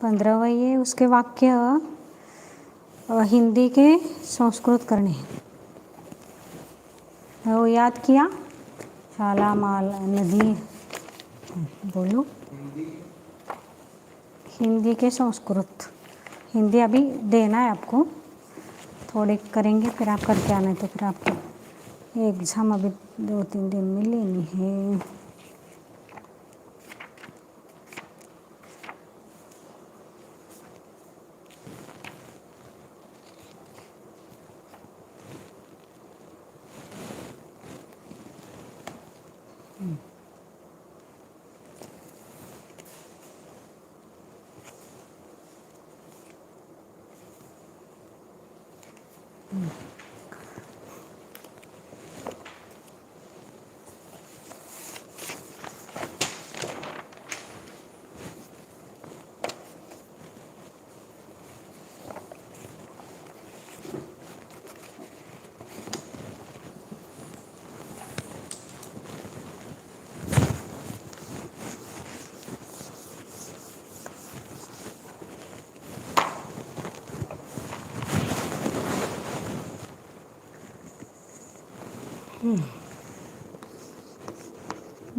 15वां ये उसके वाक्य हिंदी के संस्कृत करने हैं। वो याद किया? शाला माल नदी, बोलो। हिंदी के संस्कृत, हिंदी अभी देना है आपको, थोड़े करेंगे फिर आप करके आना है, तो फिर आपको एग्ज़ाम अभी 2-3 दिन में लेनी है।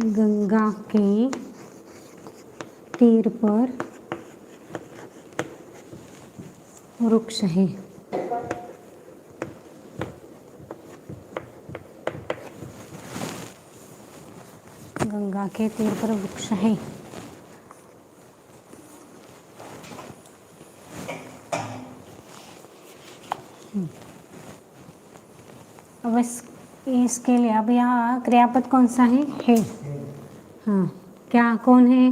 गंगा के तीर पर वृक्ष है। गंगा के तीर पर वृक्ष है। अब इसके लिए अब यहाँ क्रियापद कौन सा है? हाँ, क्या कौन है?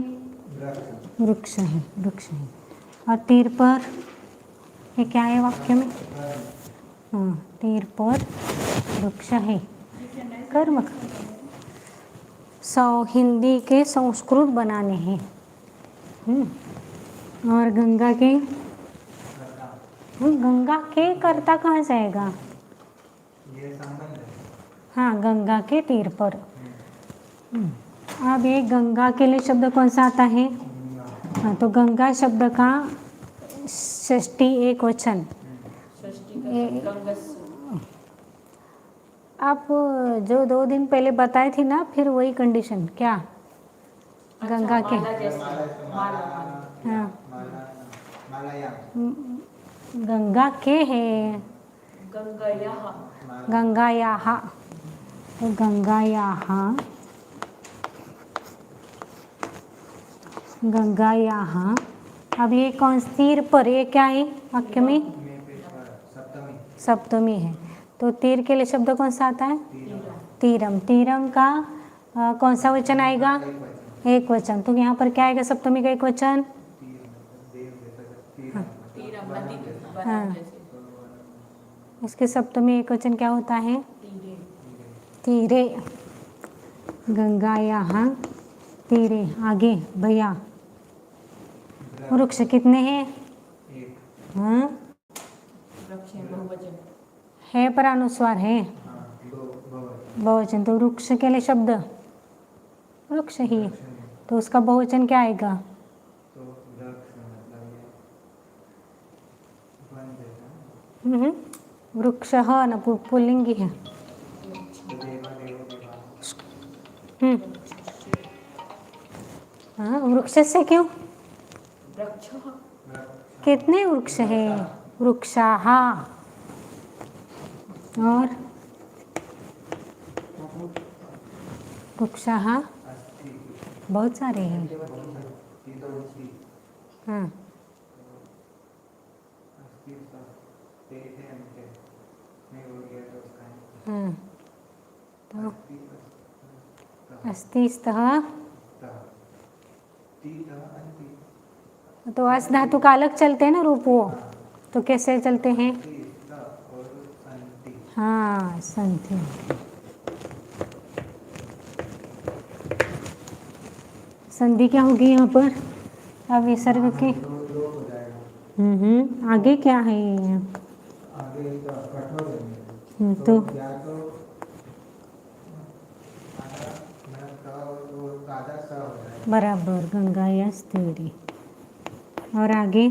वृक्ष है, वृक्ष है। और तीर पर ये क्या है वाक्य में? हाँ, तीर पर वृक्ष है, कर्म। हिंदी के संस्कृत बनाने हैं। और गंगा के कर्ता कहाँ जाएगा? हाँ, गंगा के तीर पर। अब ये गंगा के लिए शब्द कौन सा आता है? हाँ, तो गंगा शब्द का षष्ठी एक वचन। आप जो 2 दिन पहले बताई थी ना, फिर वही कंडीशन क्या? गंगा के, हाँ, गंगा के है, गंगायाः, तो गंगायाः। अब ये कौन तीर पर, ये क्या है वाक्य में? सप्तमी है। तो तीर के लिए शब्द कौन सा आता है? तीरम। तीरम का कौन सा वचन आएगा? एक वचन। तो यहाँ पर क्या आएगा सप्तमी का एक वचन? हाँ, इसके सप्तमी एक वचन क्या होता है? तीरे। गंगायाः तीरे। आगे भैया, वृक्ष कितने हैं? हाँ, है पर अनुस्वार है, बहुवचन। तो वृक्ष के लिए शब्द वृक्ष ही, तो उसका बहुवचन क्या आएगा? वृक्षः न पुल्लिंगी है। हाँ, वृक्ष से क्यों? कितने वृक्ष है? वृक्षाः। और वृक्षाः बहुत सारे हैं। हाँ, हाँ, तो अस्ति स्तः, तो अस धातु का अलग चलते हैं ना रूप, वो तो कैसे चलते हैं? हाँ, संधि। संधि क्या होगी यहाँ पर? अब विसर्ग के आगे क्या है? तो बराबर, गंगायास्तीरे। और आगे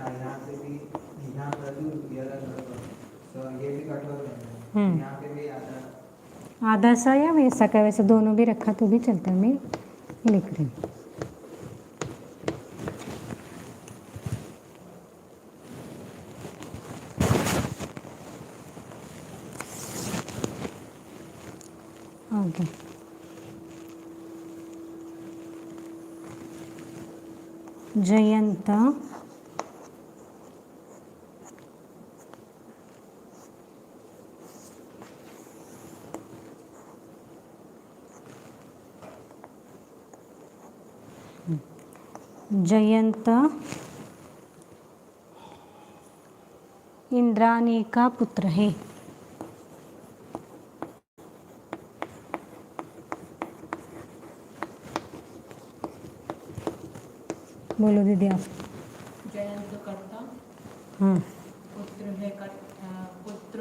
यहाँ से भी, यहाँ पर भी तो ये भी कठोर है, यहाँ पे भी आधा आधा सा या वैसा का वैसे दोनों भी रखा तो भी चलता है। मैं लिख रही हूँ। आगे जयंत जयंत इंद्राणी का पुत्र है। बोलो दीदी आप। जयंत कर्ता, हाँ पुत्र है पुत्र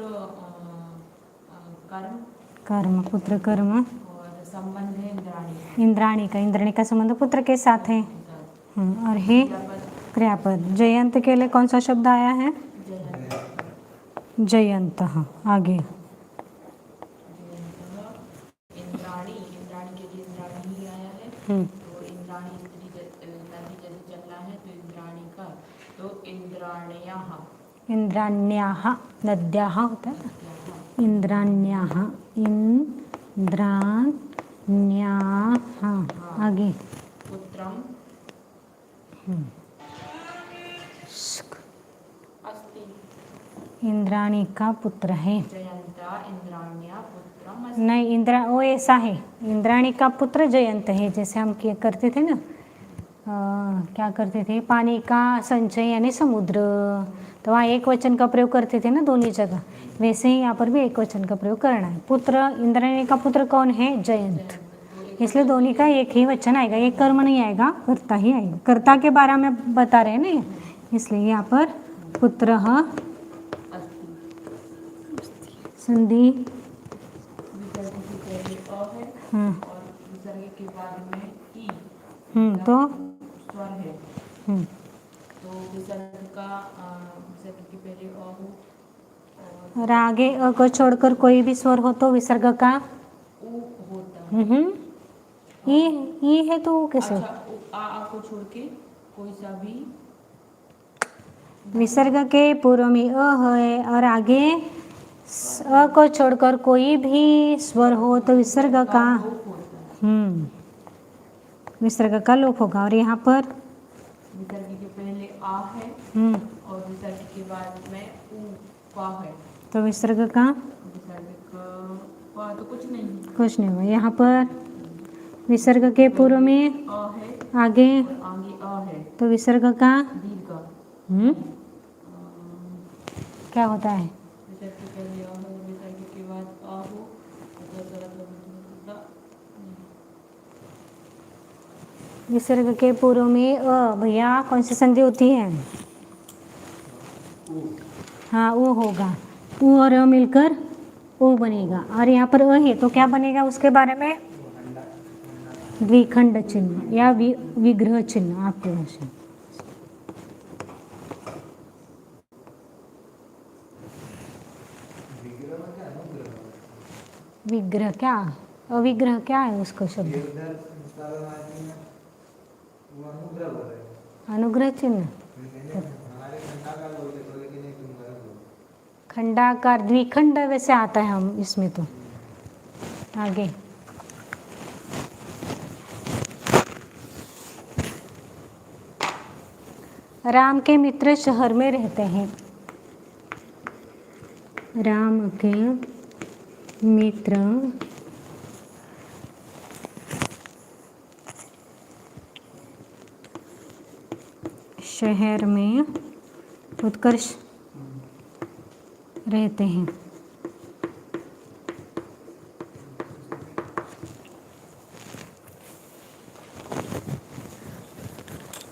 कर्म, कर्म पुत्र कर्म और संबंध है इंद्राणी। इंद्राणी का संबंध पुत्र के साथ है। और हे क्रियापद। जयंत के लिए कौन सा शब्द आया है? जयंत। हाँ आगे इंद्राणी के लिए इंद्राणी ही आया है। तो इंद्राणी स्त्री नदी जैसे चलना है तो इंद्राणी का, तो इंद्राण्याः नद्याः होता है। इंद्राण्याः इंद्राण्याः। आगे पुत्रम अस्ति। इंद्राणी का पुत्र है। जयंता इंद्राण्या पुत्रम नहीं इंद्रा वो ऐसा है, इंद्राणी का पुत्र जयंत है। जैसे हम किया करते थे ना, क्या करते थे, पानी का संचय यानी समुद्र, तो वहाँ एक वचन का प्रयोग करते थे ना दोनों जगह, वैसे ही यहाँ पर भी एक वचन का प्रयोग करना है। पुत्र इंद्राणी का पुत्र कौन है? जयंत। इसलिए दोनों का एक ही वचन आएगा, एक कर्म नहीं आएगा, कर्ता ही आएगा। कर्ता के बारे में बता रहे हैं ना, इसलिए यहाँ पर पुत्र संधि विसर्ग के पहले अ है और विसर्ग के बाद में ई तो स्वर है। तो विसर्ग के पहले अ हो और आगे अ को छोड़कर कोई भी स्वर हो तो विसर्ग का उ होता है। ई है तो कैसे? अच्छा, आ को छोड़ के कोई सा भी विसर्ग के पूर्व में अ है और आगे अ को छोड़कर कोई भी स्वर हो तो विसर्ग का विसर्ग का लोप होगा। और यहाँ पर विसर्ग के पहले आ है और विसर्ग के बाद में उ पा है, तो विसर्ग का विसर्ग का पा तो कुछ नहीं हुआ। यहाँ पर विसर्ग के पूर्व में अ है आगे और आगे अ है तो विसर्ग का दीर्घ क्या होता है? विसर्ग के पहले अ हो, विसर्ग के बाद अ हो, विसर्ग के पूर्व में अ, भैया कौन सी संधि होती है? हाँ वो होगा, उ और अ मिलकर ओ बनेगा। और यहाँ पर अ है तो क्या बनेगा उसके बारे में? द्विखंड चिन्ह या विग्रह चिन्ह आपके भाषा। विग्रह क्या, अविग्रह क्या है उसको शब्द? अनुग्रह चिन्ह, खंडाकार द्विखंड वैसे आता है हम इसमें तो। आगे राम के मित्र शहर में रहते हैं। राम के मित्र शहर में उत्कर्ष रहते हैं।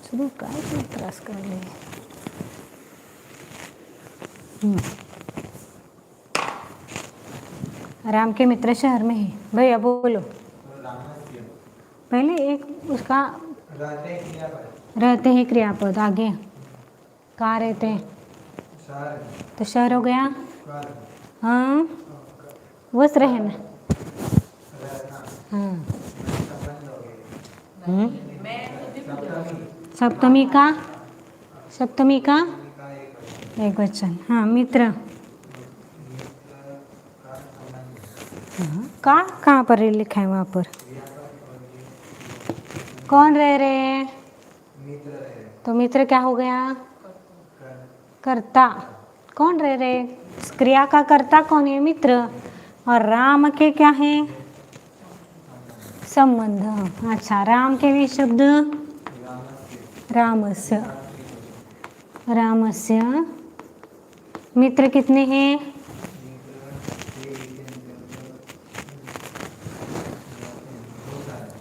चलो काय त्रास करले। राम के मित्र शहर में है। भैया बोलो पहले एक उसका रहते हैं क्रियापद। आगे कहाँ रहते हैं? शहर तो शहर हो गया। कर हाँ बस रहे ना। रहना हाँ संबंध हो गए मैं सप्तमी का सप्तमी का का एक एक वचन। हाँ मित्र। मित्र का संबंध हाँ, का कहाँ पर लिखा है? वहाँ पर क्रियापद और ये कौन रह रहे हैं? मित्र है तो मित्र क्या हो गया? कर कर्ता। कौन रह रहे? इस क्रिया का कर्ता कौन है? मित्र। और राम के क्या है? संबंध। अच्छा, राम के भी शब्द रामस्य। रामस्य मित्र कितने हैं?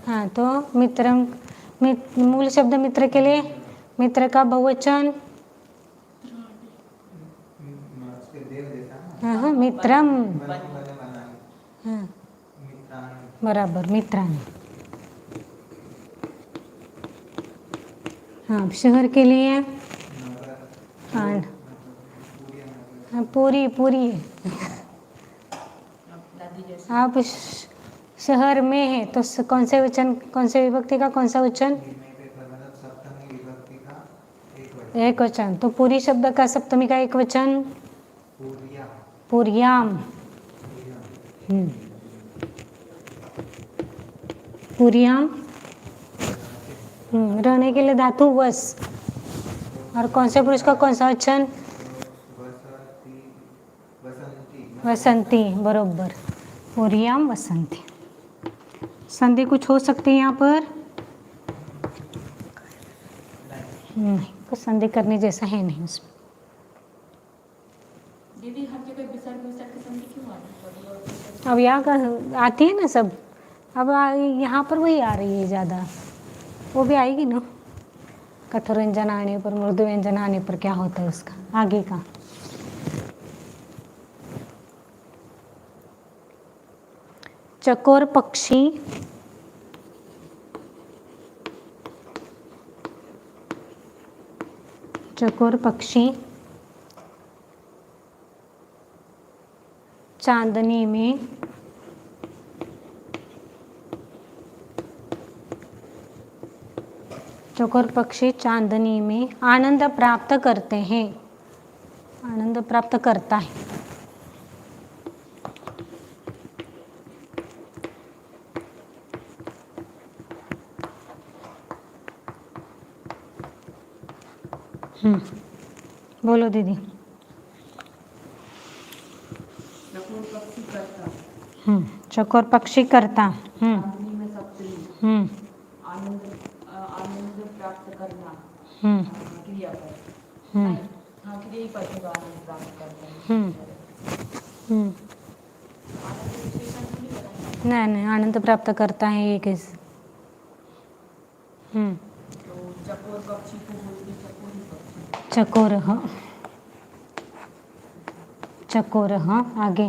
हाँ तो मित्र मूल शब्द मित्र के लिए मित्र का बहुवचन उसके देव जैसा ना हाँ मित्रम। बने बनाए हाँ मित्रान बराबर मित्रान। हाँ शहर के लिए नगर हाँ पूरी नगर हाँ, पूरी पूरी नदी जैसे आप शहर में है तो कौन से वचन, कौन से विभक्ति का कौन सा वचन? में पे मतलब सप्तमी विभक्ति का एक वचन एक वचन। तो पूरी शब्द का सप्तमी का एक वचन पूरिया पूर्याम। पूरिया पूर्याम। रहने के लिए धातु वस। और कौन से पुरुष का कौन सा वचन? वसंती वसंती वसंती। बरोबर पूर्याम वसंती। संधि कुछ हो सकती है यहाँ पर? नहीं, कुछ संधि करने जैसा है नहीं उसमें। दीदी हर जगह विसर्ग विसर्ग की संधि क्यों आती है? अब यहाँ का आती है ना सब। अब यहाँ पर वही आ रही है ज़्यादा। वो भी आएगी ना। कठोर व्यंजन आने पर, मृदु व्यंजन आने पर क्या होता है उसका आगे का? चकोर पक्षी चकोर पक्षी चांदनी में चकोर पक्षी चांदनी में आनंद प्राप्त करते हैं। आनंद प्राप्त करता है। बोलो दीदी। चकोर पक्षी करता चकोर पक्षी करता। चांदनी में सप्तमी आनंद आनंद प्राप्त करना क्रियापद नहीं हाँ क्रिया ही पद होगा आनंद प्राप्त करना आनंद विशेषण तो नहीं बताया नहीं आनंद प्राप्त करता है एक इस। तो चकोर पक्षी को बोलते चकोर ही पक्षी चकोर चकोर। आगे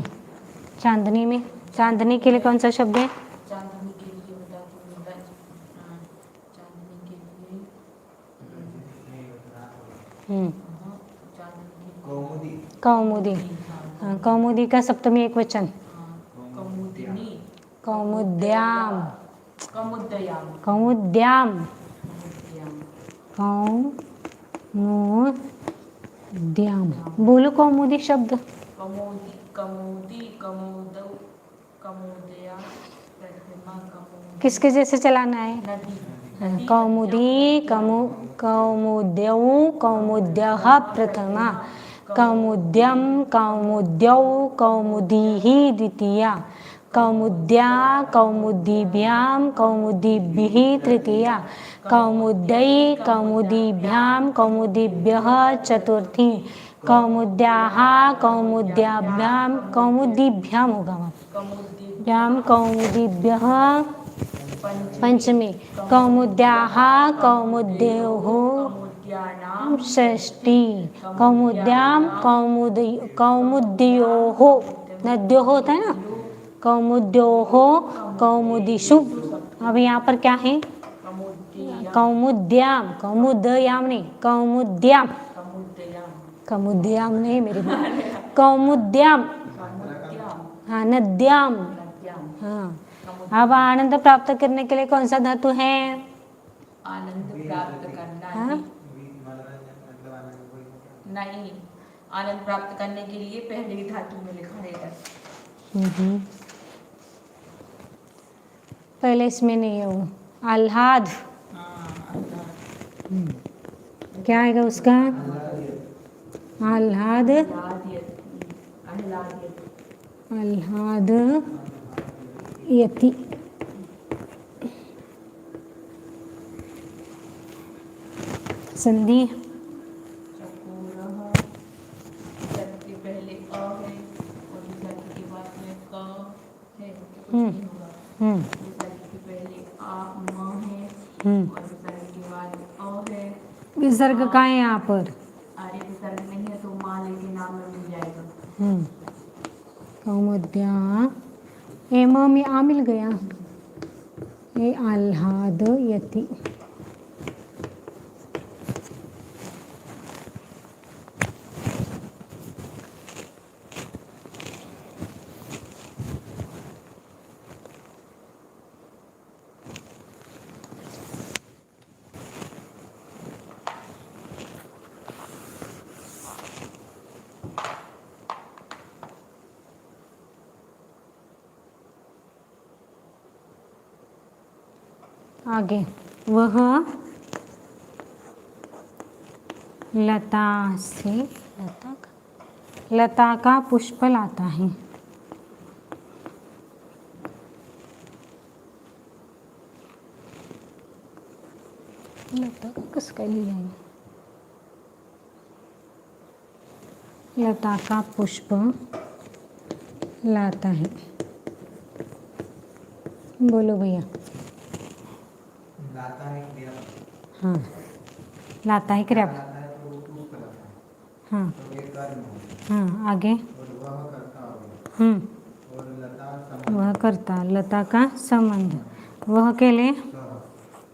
चांदनी में, चांदनी के लिए कौन सा शब्द है? चांदनी के लिए होता है चांदनी के लिए चांदनी कौमुदी कौमुदी। कौमुदी का सप्तमी एक वचन कौमुदिनी कौमुद्याम। कौमुदयाम कौमुद्याम कौमुद्याम। बोलो कौमुदी शब्द। कमोदी कमोदी कमोदौ कमोदया प्रतिमा कमोदी किसके जैसे चलाना है? नदी कौमुदी कौमुद्यौ कौमुद्यः प्रथमा कौमुद्यम कौमुद्यौ कौमुदीः द्वितीया कौमुद्या कौमुदीभ्यां कौमुदीभिः तृतीया कौमुद्यै कौमुदीभ्यां कौमुदीभ्यः चतुर्थी कौमुद्याः कौमुद्याभ्यां कौमुदीभ्यां होगा वहाँ भ्यां कौमुदीभ्यः पंचमी कौमुद्याः कौमुद्योः कौमुद्यानां षष्ठी कौमुद्यां कौमुद्योः नद्यो होता है ना कौमुद्योः कौमुदीषु। अब यहाँ पर क्या है? कमोदया कौमुद्याम, कौमुदयाम नहीं, कौमुद्याम, कमुदयाम, कौमुद्याम नहीं मेरी बात, कौमुद्याम, कमुद्याम, हाँ नद्याम, नद्याम, हाँ। अब आनंद प्राप्त करने के लिए कौन सा धातु है? आनंद प्राप्त करना हाँ? ही मनोरंजन मतलब आनंद कोई होता नहीं, आनंद प्राप्त करने के लिए पहले ही धातु में लिखा रहेगा। पहले इसमें नहीं है वो, आह्लाद, क्या आएगा उसका? आह्लाद, आह्लाद यति, संधि चकोरः, विसर्ग के पहले अ है और विसर्ग के बाद में क है, तो कुछ नहीं होगा। विसर्ग के पहले आ म है और विसर्ग के बाद अ है। विसर्ग का है यहाँ पर? अरे विसर्ग नहीं है तो माँ लेके नाम में मिल जाएगा। कौमुद्या, ए म में आ मिल गया, ये आह्लाद यति। आगे, वह लता से, लता का पुष्प लाता है। लता का किसका लिया है? लता का पुष्प लाता है, बोलो भैया। लाता है क्रिया, हाँ, लाता है क्रिया। लाता है तो वो पुष्प लाता है, हाँ तो ये कर्म हो गया। हाँ, आगे। और वह करता हो गया। और लता संबंध, वह करता, लता का संबंध, वह के लिए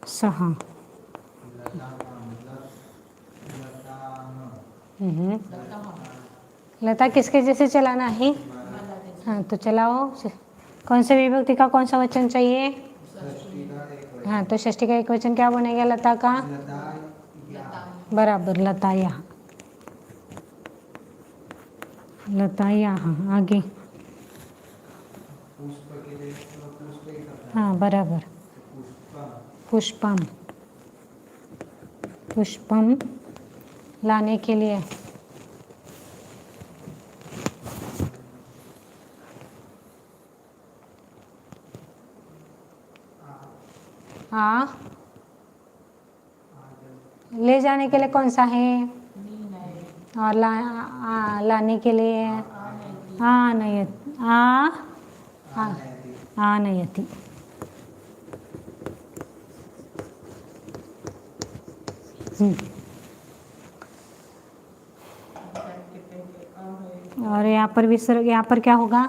सह, लता का मतलब लता किसके जैसे चलाना है? हाँ तो चलाओ। कौन से विभक्ति का कौन सा वचन चाहिए? हाँ तो षष्ठी का एक वचन क्या बनेगा लता का? बराबर, लता यहाँ, लता यहाँ। आगे, पुष्प के लिए तो पुष्प ही करता है। हाँ बराबर, पुष्पम, पुष्पम लाने के लिए। ले जाने के लिए कौन सा है? और लाने के लिए आनयति। और यहाँ पर विसर्ग, यहाँ पर क्या होगा?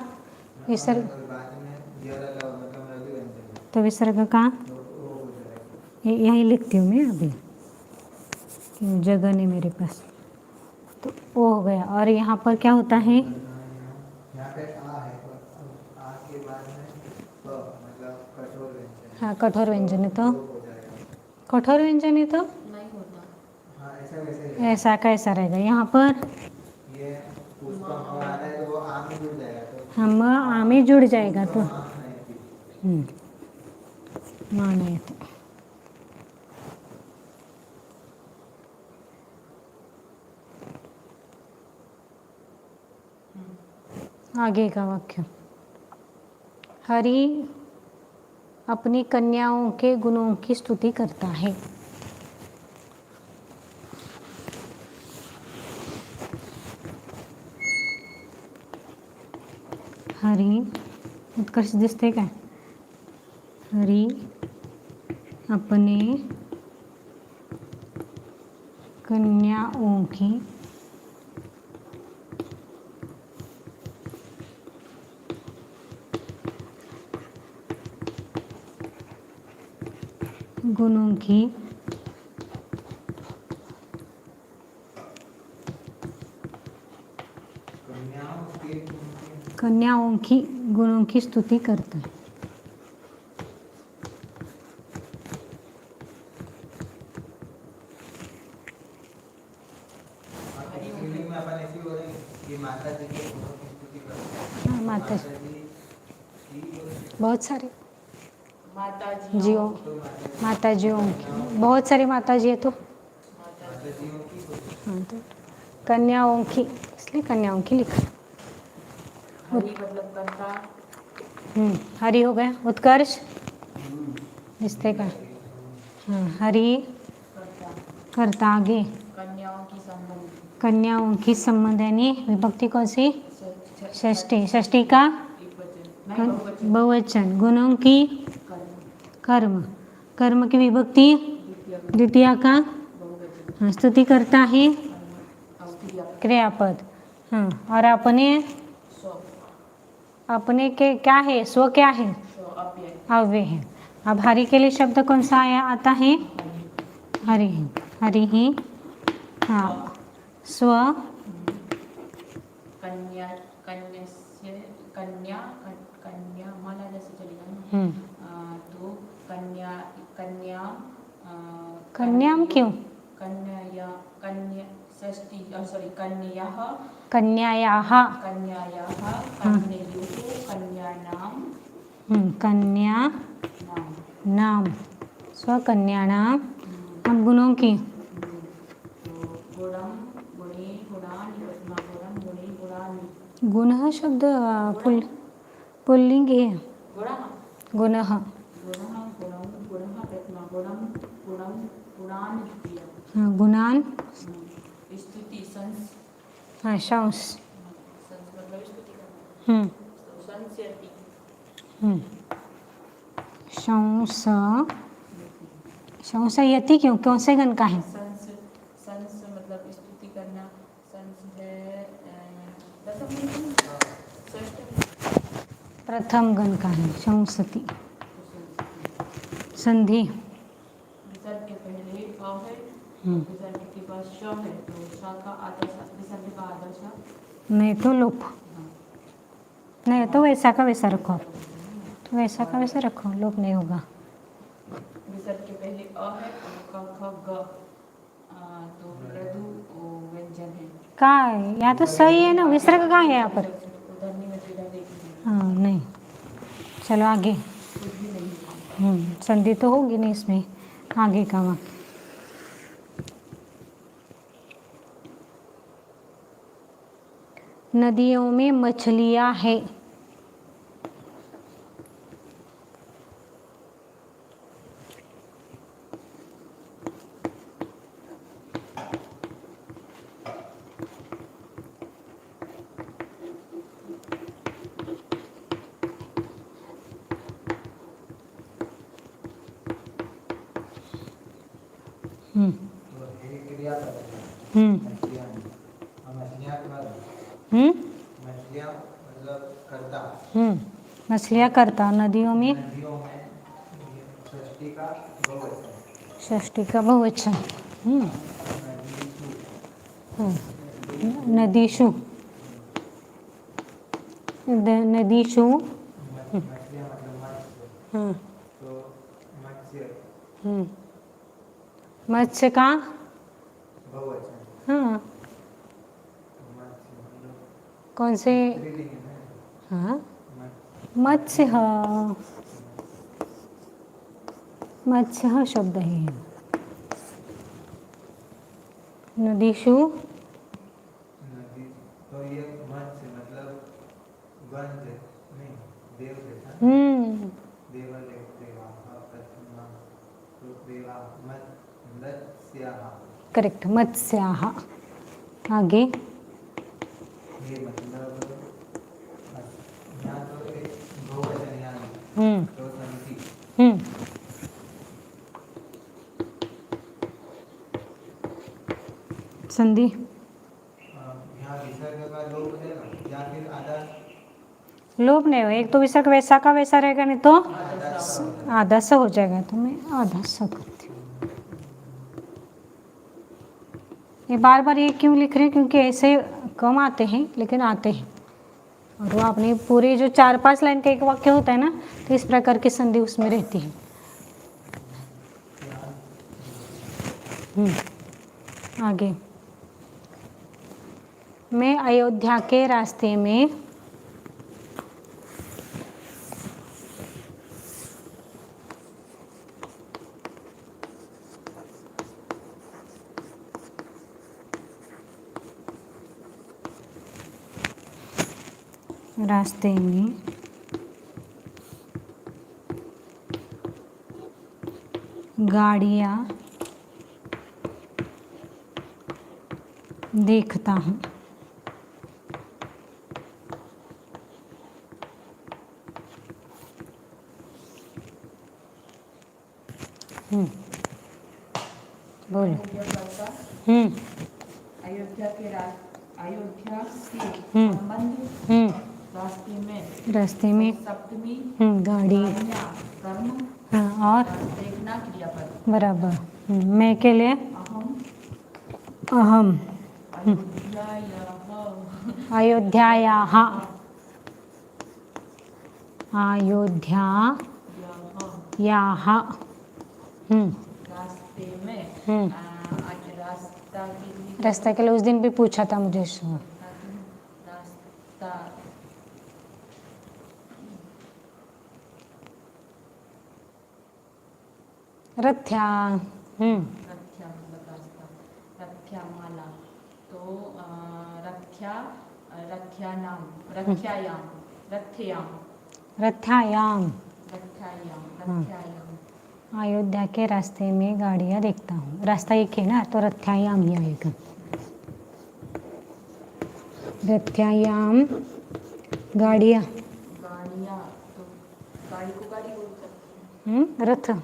विसर्ग, तो विसर्ग का यही लिखती हूँ मैं अभी, जगह नहीं मेरे पास, तो ओ हो गया। और यहाँ पर क्या होता है? यहाँ पे आ है, आ के बाद में मतलब कठोर व्यंजन। हाँ कठोर व्यंजन है, तो कठोर व्यंजन है तो नहीं होता। हाँ ऐसा वैसे ही ऐसा कैसा रहेगा? यहाँ पर ये पुष्प और आता है तो वो आ में जुड़ जाएगा, तो हम आ में जुड़ जाएगा, तो मानयति। आगे का वाक्य, हरि अपनी कन्याओं के गुणों की स्तुति करता है। हरि उत्कर्ष दिसते काय? हरि अपने कन्याओं की गुणों की कन्याओं की गुणों की स्तुति करता है। स्त्रीलिंग में अपन ऐसी हो रही कि माता जी के गुणों की स्तुति करते हैं। हाँ, माता जी की बहुत सारे माता जी जियो माता जियों की बहुत सारी माता जी है तो माता जियों की हाँ तो कन्याओं की इसलिए कन्याओं की लिखा। हरि मतलब करता, हरि हो गया उत्कर्ष रिश्ते का। हाँ हरि करता, करता आगे कन्याओं की संबंध, कन्याओं की संबंध यानी विभक्ति कौन सी षष्ठी षष्ठी का एकवचन नहीं बहुवचन, बहुवचन गुणों की कर्म कर्म कर्म की विभक्ति द्वितीय द्वितीया का बहुवचन, हाँ, स्तुति करता है अवक्रिया क्रियापद। हाँ और अपने स्व अपने के क्या है स्व क्या है स्व अव्यय अव्यय है। अब हरि के लिए शब्द कौन सा आया आता है हरि हरि ही हाँ स्व कन्या कन्या कन्या कन्या माला जैसे चलेगा ना तो कन्या कन्या कन्याम क्यों कन्या कन्या षष्ठी सॉरी कन्याः कन्यायाः कन्यायाः कन्ययोः कन्यानां कन्या नाम नाम स्वकन्यानाम अब गुणों की तो गुणम गुणे गुणानि पद्मागुणम गुणे गुणानि गुण शब्द पुल्लिंग है गुणः गुणः गुणः गुणं गुणः पद्मागुणम गुणं गुणानि द्वितीय हाँ, गुणान स्तुति संस हाँ शंस संस मतलब स्तुति करना तो संस्यति शंस शंस यति क्यों कौन से गण का है संस संस मतलब स्तुति करना संस है दशम षष्ठ प्रथम गण का है शंसति संधि विसर्ग के पहले अ है विसर्ग के बाद श है तो श का आदर्श विसर्ग का आदर्श नहीं तो लोप नहीं तो वैसा का वैसा रखो तो वैसा का वैसा रखो लोप नहीं होगा। विसर्ग के पहले अ है क ख ग तो लघु व्यंजन है कहाँ है यहाँ तो सही है ना विसर्ग कहाँ है यहाँ पर उधरनी में सीधा देखिए हाँ नहीं चलो आगे कुछ भी नहीं है संधि तो होगी नहीं इसमें आगे का वहाँ नदियों में मछलियाँ है क्रिया मछलियाँ मतलब करता मछलियाँ करता नदियों में षष्ठी का बहुवचन षष्ठी का बहुवचन नदीषु नदीषु मछलियाँ मतलब मत्स्य तो मत्स्य मत्स्य का बहुवचन हाँ मत्स्य मतलब कौन से स्त्रीलिंग है हाँ मत्स्य मत्स्य शब्द है नदीषु नदी तो ये मत्स्य मतलब गंज नहीं देव जैसा देवा देवा प्रतिमा तो देवा मत्स्याः करेक्ट मत्स्याः आगे ये मतलब यहाँ तो एक बहुवचन यहाँ तो संधि संधि यहाँ विसर्ग का लोप है ना या फिर आधा लोप नहीं हो एक तो विसर्ग वैसा का वैसा रहेगा नहीं तो आधा सा हो जाएगा तो मैं आधा सा करती हूँ। ये बार बार ये क्यों लिख रहे हैं क्योंकि ऐसे कम आते हैं लेकिन आते हैं। और वो आपने पूरे जो 4-5 लाइन का एक वाक्य होता है ना, तो इस प्रकार की संधि उसमें रहती है। आगे, मैं अयोध्या के रास्ते में गाड़ियाँ देखता हूँ। बोलो। अयोध्या के रास्ते में सप्तमी गाड़ी, कर्म, हाँ, और देखना क्रियापद। बराबर। मैं के लिए अहम, अयोध्यायाः, रास्ते में आज रास्ता के लिए उस दिन भी पूछा था मुझे। रास्ता रथ्या, रथ्यामाला, तो रथ्यायाम, अयोध्या के रास्ते में गाड़ियाँ देखता हूँ। रास्ता एक है ना, तो रथ्यायाम ही आएगा। रथ्यायाम गाड़ियाँ, तो गाड़ी को गाड़ी बोल सकते रथ, हैं।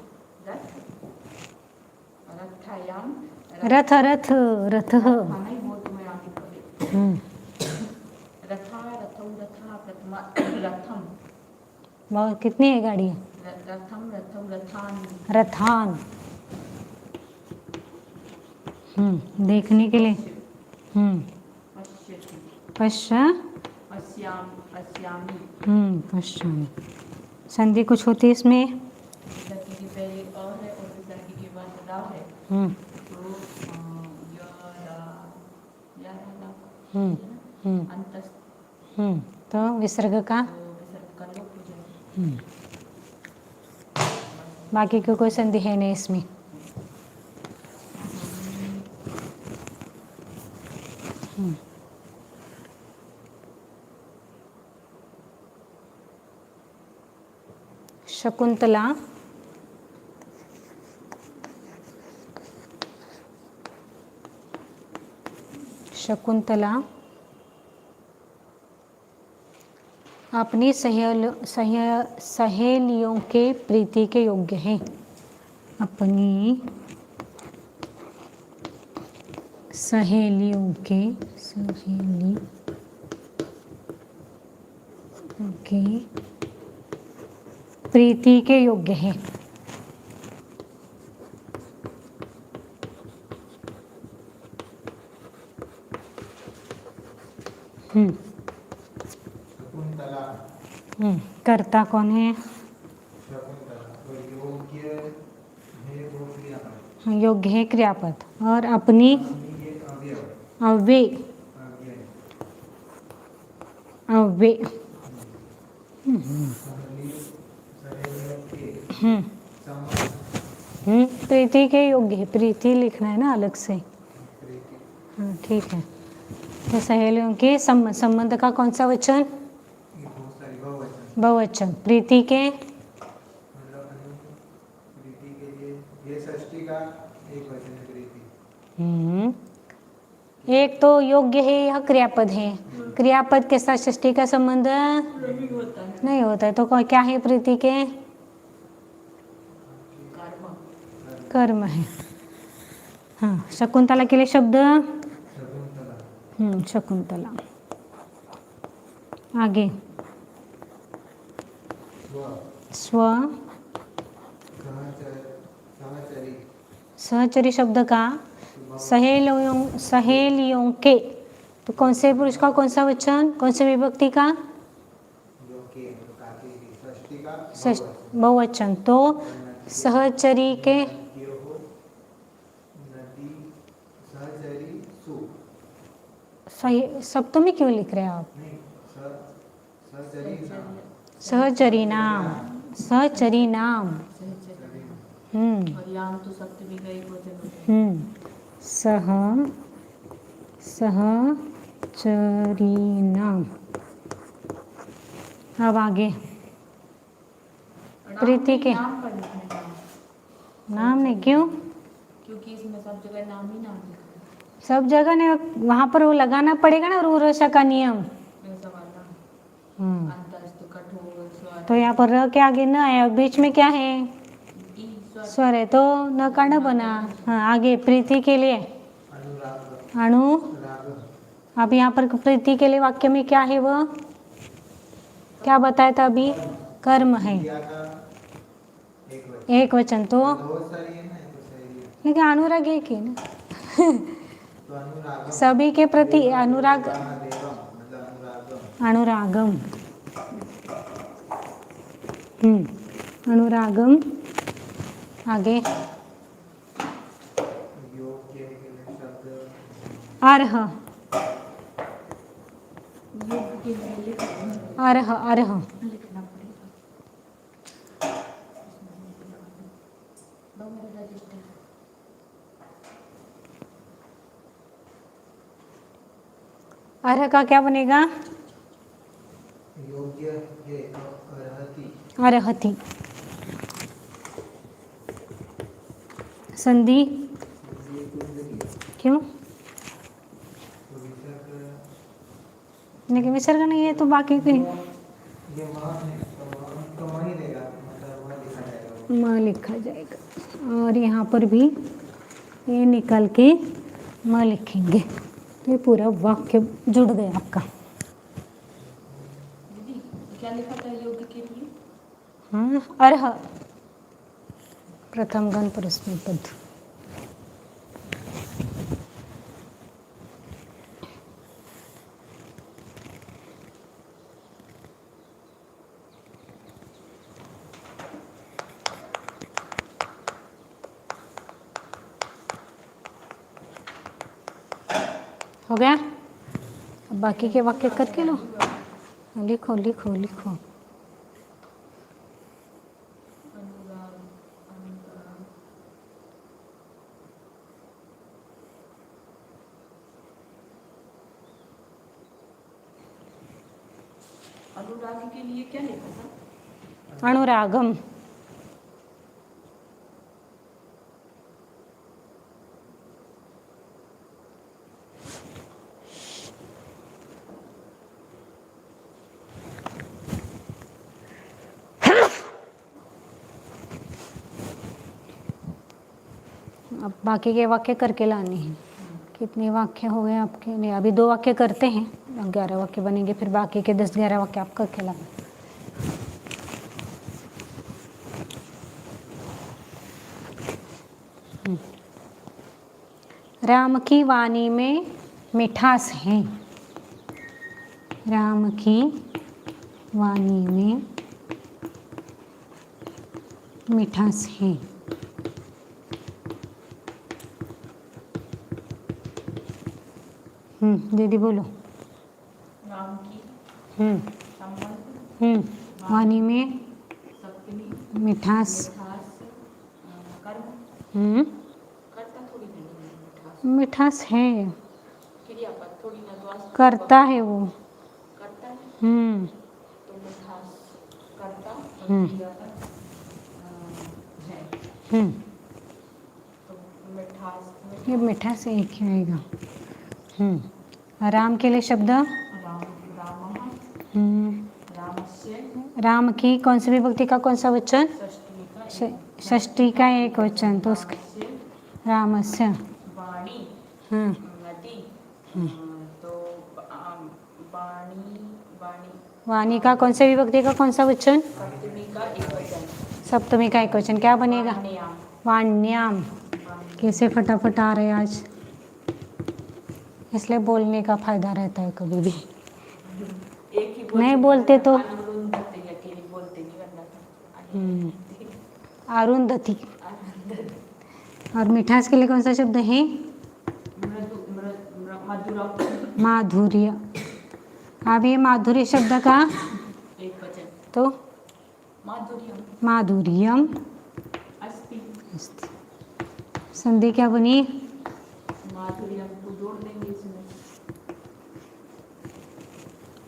रथ्यायाम रथ रथ रथ नहीं वो तो मैं आगे पढ़ी। रथा रथम रथा प्रथमा रथम, बहुत कितनी है गाड़ियाँ? रथम रथम रथान, रथान, देखने के लिए। पश्यामि। संधि कुछ होती है इसमें? विसर्ग के पहले अ है और विसर्ग के बाद रा है। तो तो विसर्ग का लोप हो जाए। बाकी की कोई संधि है नहीं इसमें। शकुंतला अपनी सहेलियों के प्रीति के योग्य है। अपनी सहेलियों के प्रीति के योग्य है। कर्ता कौन है? योग्य है क्रियापद। और अपनी अव्यय प्रीति के योग्य है। प्रीति लिखना है ना अलग से। हाँ ठीक है। तो सहेलियों के संबंध का कौन सा वचन? बहुवचन। प्रीति के एक तो योग्य है, यह क्रियापद है। क्रियापद के साथ षष्ठी का संबंध नहीं होता है। तो क्या है प्रीति के? कर्म है। हाँ, शकुंतला के लिए शब्द शकुंतला। आगे स्व सहचरी शब्द का सहेलियों के तो कौन से पुरुष का कौन सा वचन, कौन से विभक्ति का? जो के काकी की षष्ठी का बहुवचन। तो सहचरी के नदी सहचरी सु सही सप्तमी क्यों लिख रहे हैं आप? नहीं सहचरी नाम सहचरी नाम, सहचरी नाम। और याम तो सप्तमी का एक वचन होता है। सहचरी नाम। अब आगे प्रीति के नाम पर लिखना है। नाम नहीं, क्यों? क्योंकि इसमें सब जगह नाम ही नाम लिखा है। सब जगह ने वहां पर वो लगाना पड़ेगा ना रूरसा का नियम। ऐसा वाला हम्म, अंतस्थ कठोर स्वर तो यहाँ पर र के आगे न है, बीच में क्या है? ई स्वर स्वर है, तो न का न बना। हाँ, आगे प्रीति के लिए अनुराग अणु। राग अब यहाँ पर प्रीति के लिए वाक्य में क्या है? वह क्या बताया था अभी? कर्म है, क्रिया का एक वचन। तो बहुत सारी है ना, तो सही है। लेकिन अनुराग एक है ना। तो अनुराग सभी के प्रति अनुराग, मतलब अनुरागम अनुरागम। अनुरागम। आगे योग के लिए शब्द अर्ह, योग के लिए लिखना अर्ह, अर्ह। पड़ेगा। दो मेरा रजिस्टर अर्ह का क्या बनेगा? योग्य है अर्हति अर्हति। संधि क्यों? लेकिन विसर्ग नहीं है तो बाकी की ये माह है तो वही देगा, मतलब वह लिखा जाएगा। म लिखा जाएगा। और यहाँ पर भी ये निकल के म लिखेंगे, तो ये पूरा वाक्य जुड़ गया आपका। दीदी क्या लिखा था योग के लिए? हाँ, अर्ह प्रथम गण परस्मै पद। हो गया? अब बाकी के वाक्य करके लो। लिखो लिखो लिखो। अनुराग अनुराग अनुराग के लिए क्या लिखा था? अनुरागम। अब बाकी के वाक्य करके लाने हैं। कितने वाक्य हो गए आपके? नहीं, अभी 2 वाक्य करते हैं, 11 वाक्य बनेंगे, फिर बाकी के 10-11 वाक्य आप करके लाना। राम की वाणी में मिठास है। राम की वाणी में मिठास है। दीदी बोलो। राम की संबंध वाणी में सप्तमी मिठास। मिठास कर्म करता थोड़ी नहीं मिठास है, क्रियापद थोड़ी ना तो करता है वो। करता है तो मिठास करता और क्रियापद है तो मिठास ये मिठास एक ही आएगा। राम के लिए शब्द राम रामः रामस्य राम की कौन सी विभक्ति का कौन सा वचन? षष्ठी का षष्ठी का एक वचन, तो उसके रामस्य। वाणी हाँ, नदी तो वाणी वाणी वाणी का कौन सी विभक्ति का कौन सा वचन? सप्तमी का एक वचन सप्तमी का एक वचन, क्या बनेगा? वाण्याम वाण्याम। कैसे फटाफट आ रहे आज, इसलिए बोलने का फायदा रहता है कभी भी। एक ही नहीं बोलते तो अरुंधति अकेली बोलते नहीं वरना तो अरुंधति। और मिठास के लिए कौन सा शब्द है? मृदु मधुरम। माधुर्य। अब ये माधुर्य शब्द का एक वचन तो माधुर्यम माधुर्यम अस्ति। अस्ति। संधि क्या बनी? माधुर्यम को जोड़ देंगे इसमें।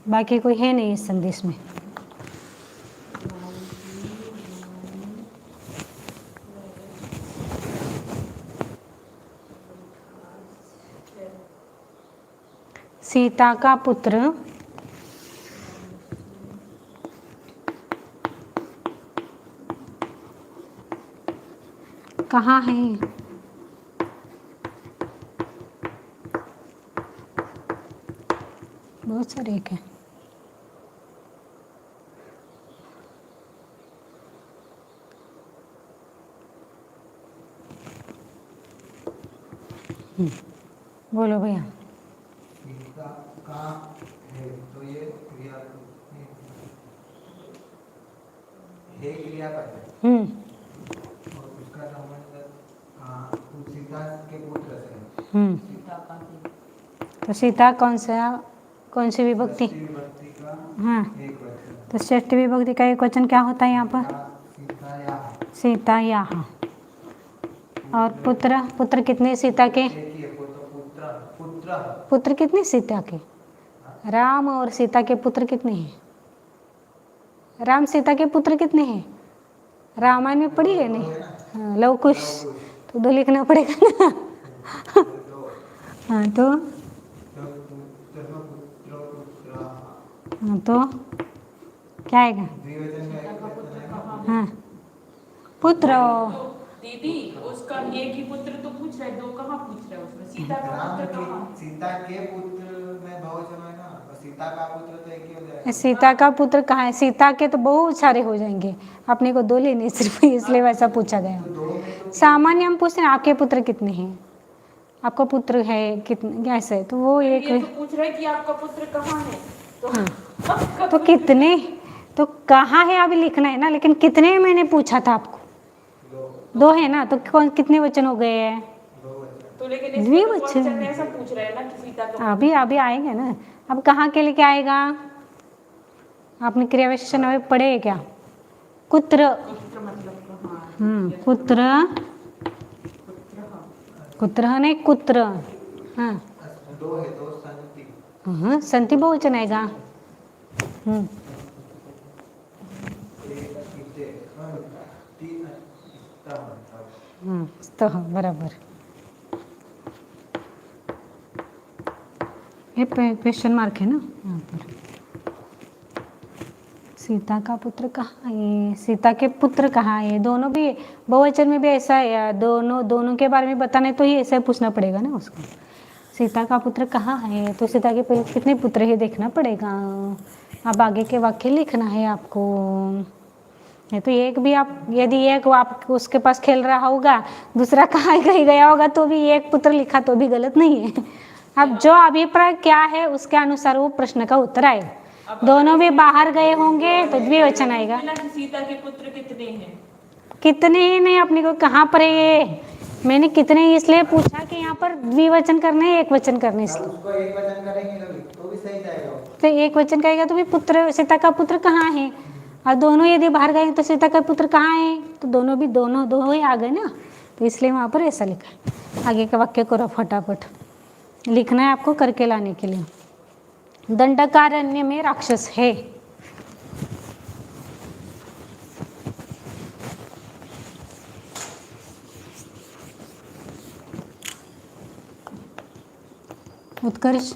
बाकी कोई है नहीं इस संदेश में। सीता का पुत्र कहाँ है? बहुत सारे एक है। बोलो भैया। सीता का है तो ये क्रिया है क्रियापद है और उसका संबंध सीता के पुत्र से है। सीता का ही। तो सीता कौन सी विभक्ति? षष्ठी विभक्ति का हाँ, एक वचन। तो षष्ठी विभक्ति का एक वचन क्या होता है यहाँ पर? सीता या सीता यहाँ। और पुत्र कितने सीता के? एक ही है, वो तो पुत्र पुत्र कितने सीता के? राम और सीता के पुत्र कितने हैं? राम सीता के पुत्र कितने हैं? रामायण में पढ़ी है नहीं? हाँ, लव कुश। तो दो लिखना पड़ेगा ना। हाँ तो हाँ तो क्या आएगा? हाँ पुत्र। दीदी उसका एक ही पुत्र तो पूछ रहा है, दो कहाँ पूछ रहा है उसमें? सीता का पुत्र कहाँ? सीता के पुत्र में बहुवचन है ना, और सीता का पुत्र तो एक ही हो जाएगा। सीता का पुत्र कहाँ है? सीता के तो बहुत सारे हो जाएंगे, अपने को दो लेने सिर्फ, इसलिए वैसा पूछा गया। सामान्य हम पूछते हैं आपके पुत्र कितने हैं, आपका पुत्र है कितने, ऐसे तो वो एक ये तो पूछ रहा है कि आपका पुत्र कहाँ है, तो तो कितने, तो कहाँ है अभी लिखना है ना, लेकिन कितने मैंने पूछा था आपको? दो है ना, तो कौन कितने वचन हो गए हैं? तो लेकिन इसमें तो क्वेश्चन में ऐसा पूछ रहा है ना कि सीता का अभी आएंगे ना। अब कहाँ के लिए क्या आएगा? आपने क्रिया विशेषण अभी पढ़े है क्या? कुत्र। पुत्र मतलब कहाँ? कुत्र, कुत्र नहीं कुत्र। हाँ दो है, दो संति। हाँ संति बहुवचन आएगा। तो बराबर। ये क्वेश्चन मार्क है ना यहाँ पर। सीता का पुत्र कहाँ है? सीता के पुत्र कहाँ है? दोनों भी बहुवचन में भी ऐसा है या दोनों के बारे में बताने तो ही ऐसा पूछना पड़ेगा ना उसको। सीता का पुत्र कहाँ है, तो सीता के पहले कितने पुत्र है देखना पड़ेगा। अब आगे के वाक्य लिखना है आपको। नहीं तो एक भी आप, यदि एक आप उसके पास खेल रहा होगा, दूसरा कहाँ कहीं गया होगा, तो भी एक पुत्र लिखा तो भी गलत नहीं है। अब जो अभिप्राय क्या है उसके अनुसार वो प्रश्न का उत्तर आए। दोनों भी बाहर गए होंगे तो द्विवचन आएगा। सीता के पुत्र कितने हैं? कितने ही नहीं, अपने को कहाँ पर है ये? मैंने कितने इसलिए पूछा कि यहाँ पर द्विवचन करने है, एक वचन करने इसलिए। उसको एक वचन करेंगे तो भी सही जाएगा। तो एक वचन कहेगा तो भी पुत्र, सीता का पुत्र कहाँ है, और दोनों यदि बाहर गए तो सीता का पुत्र कहाँ है, तो दोनों भी दो ही आ गए ना, तो इसलिए वहाँ पर ऐसा लिखा है। आगे का वाक्य करो फटाफट, लिखना है आपको करके लाने के लिए। दंडकारण्य में राक्षस है। उत्कर्ष,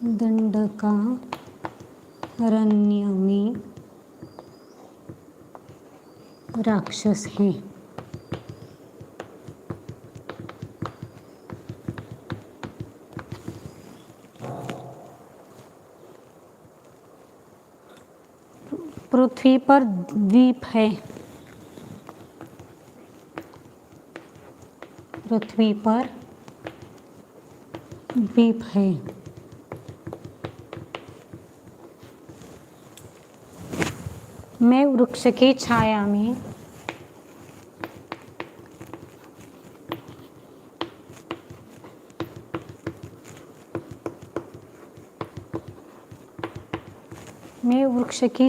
दंडकारण्य में राक्षस है। पृथ्वी पर द्वीप है। पृथ्वी पर द्वीप है। मैं वृक्ष की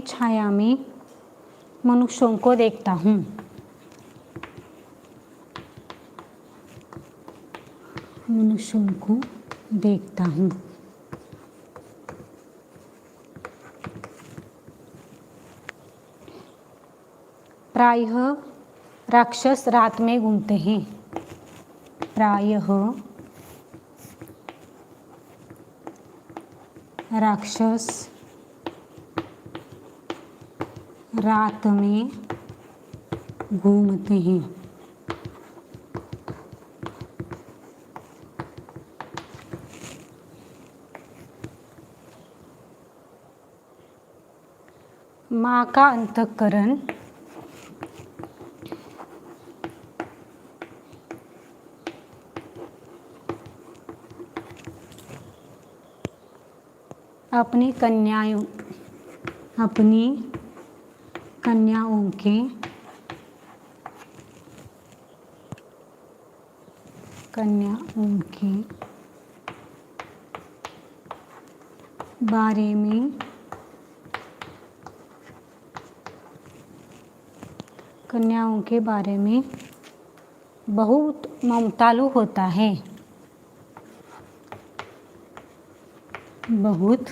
छाया में मनुष्यों को देखता हूँ। मनुष्यों को देखता हूँ। प्रायः राक्षस रात में घूमते हैं। प्रायः राक्षस रात में घूमते हैं। माँ का अंतःकरण अपनी कन्याओं के बारे में बहुत ममतालु होता है। बहुत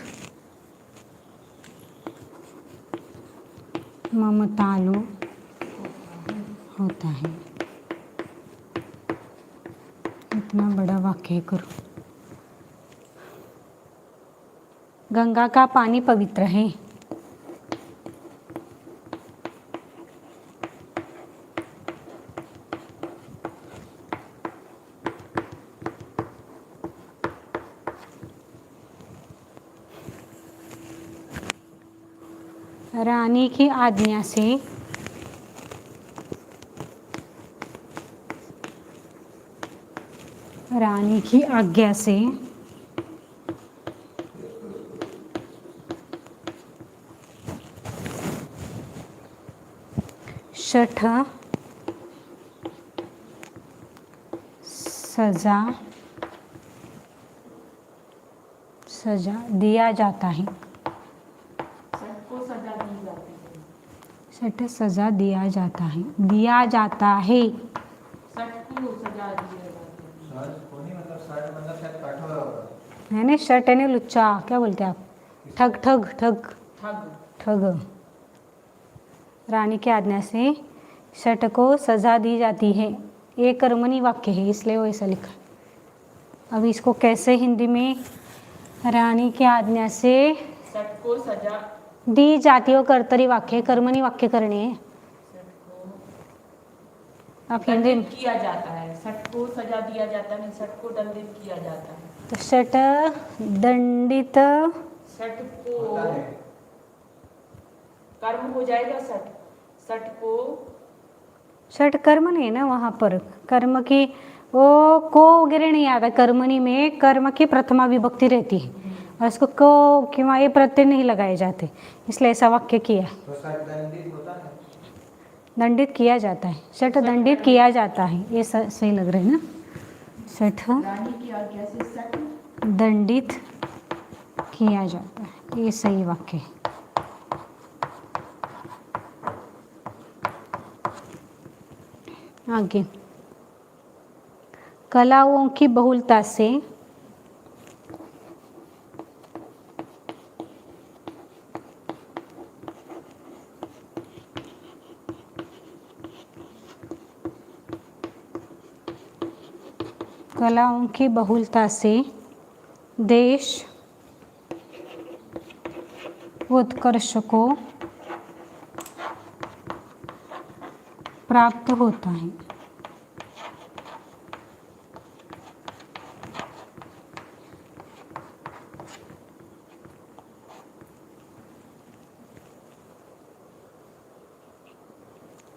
ममतालु होता है। इतना बड़ा वाक्य करो। गंगा का पानी पवित्र है। रानी की आज्ञा से शठ सजा दिया जाता है। शठ सजा दिया जाता है। दिया जाता है। है ना, शठ है ना, लुच्चा क्या बोलते हैं आप? ठग ठग ठग ठग। रानी की आज्ञा से शठ को सजा दी जाती है। ये कर्मणी वाक्य है, इसलिए वो ऐसा लिखा। अब इसको कैसे हिंदी में? रानी की आज्ञा से शठ को सजा दी जाती है। कर्तरी वाक्य, कर्मणी वाक्य करने हैं। आप हिंदी में किया जाता है। शठ को सजा दिया जाता है, शठ को दंडित किया जाता है। तो शठ दंडित, शठ को कर्म हो जाएगा। शठ को शठ कर्म नहीं ना, वहाँ पर कर्म की वो को वगैरह नहीं आता। कर्मणी में कर्म की प्रथमा विभक्ति रहती है और इसको को किंवा ये प्रत्यय नहीं लगाए जाते, इसलिए ऐसा वाक्य किया। तो शठ दंडित होता है। दंडित किया जाता है। शठ दंडित किया जाता है, ये सही लग रहा है ना। शठ रानी की आज्ञा से शठ दंडित किया जाता है, ये सही वाक्य है। आगे, कलाओं की बहुलता से देश उत्कर्ष को प्राप्त होता है।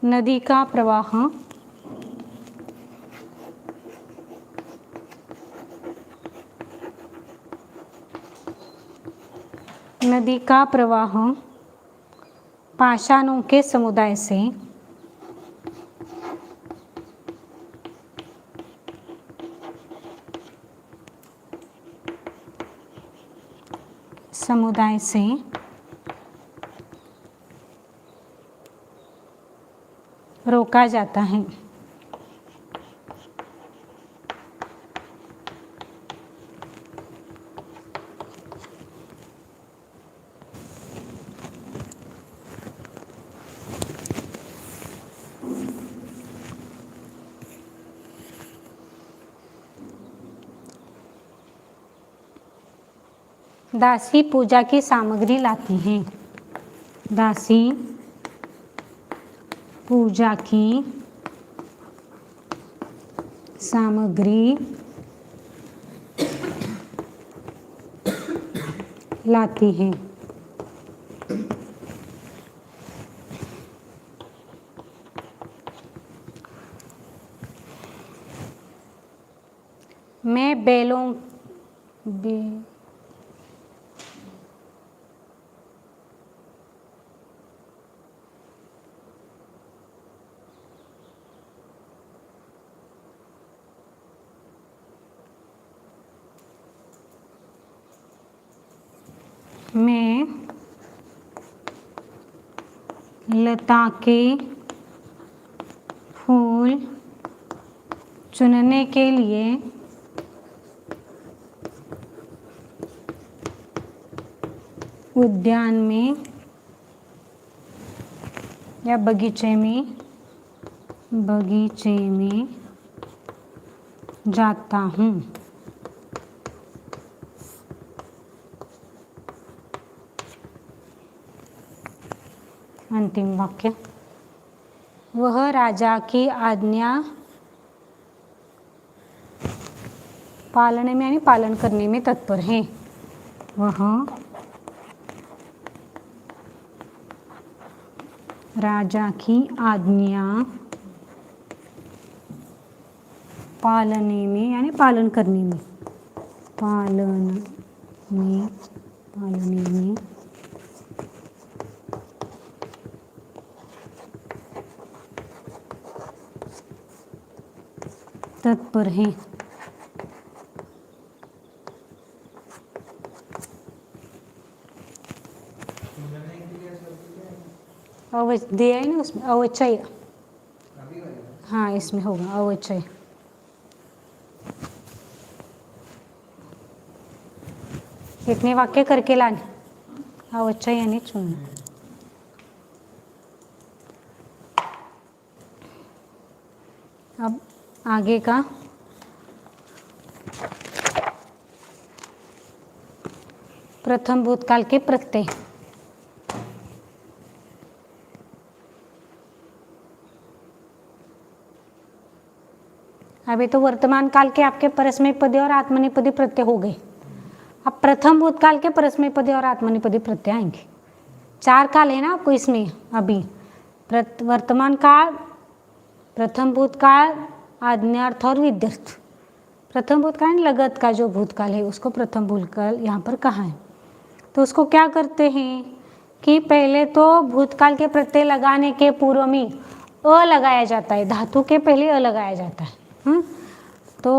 नदी का प्रवाह नदी का प्रवाह पाषाणों के समुदाय से रोका जाता है। दासी पूजा की सामग्री लाती हैं। दासी पूजा की सामग्री लाती हैं। मैं बैलों में लता के फूल चुनने के लिए उद्यान में या बगीचे में जाता हूँ। अंतिम वाक्य, वह राजा की आज्ञा पालने में यानी पालन करने में तत्पर है। वह राजा की आज्ञा पालने में यानी पालन करने में तत्पर है। दिया है ना उसमें अवचय। हाँ इसमें होगा अवचय। इतने वाक्य करके लाने, अवचय यानी चुनना। अब आगे का प्रथम भूतकाल के प्रत्यय। अभी तो वर्तमान काल के आपके परस्मैपदी और आत्मनेपदी प्रत्यय हो गए। अब प्रथम भूतकाल के परस्मैपदी और आत्मनेपदी प्रत्यय आएंगे। 4 काल है ना आपको इसमें अभी। वर्तमान काल, प्रथम भूतकाल, आज्ञार्थ और विध्यर्थ। प्रथम भूतकाल लगत का जो भूतकाल है उसको प्रथम भूतकाल यहाँ पर कहा है। तो उसको क्या करते हैं कि पहले तो भूतकाल के प्रत्यय लगाने के पूर्व में अ लगाया जाता है, धातु के पहले अ लगाया जाता है। तो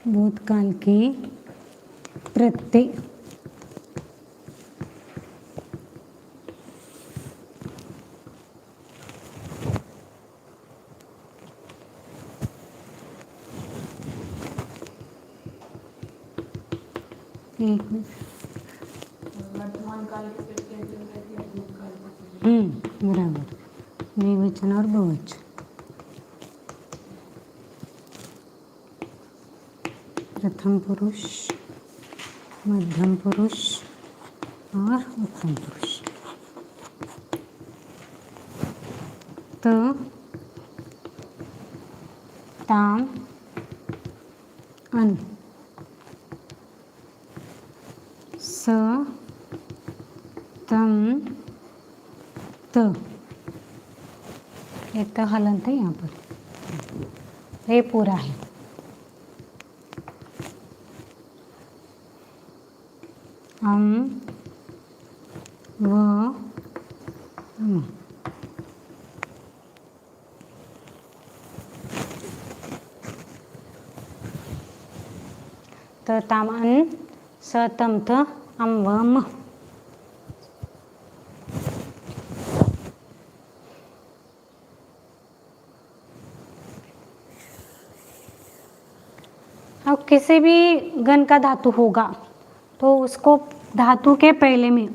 भूतकाल के प्रत्यय एक मिनट। वर्तमान काल के फिर कैसे रहती है भूतकाल के। बराबर, द्विवचन और बहुवचन। प्रथम पुरुष, मध्यम पुरुष और उत्तम पुरुष। तो ताम अन स तम त, ये त हलंत है यहाँ पर, ये पूरा है। हम व हम। त ताम अन स तम त अम व म। अब किसी भी गण का धातु होगा तो उसको धातु के पहले में अ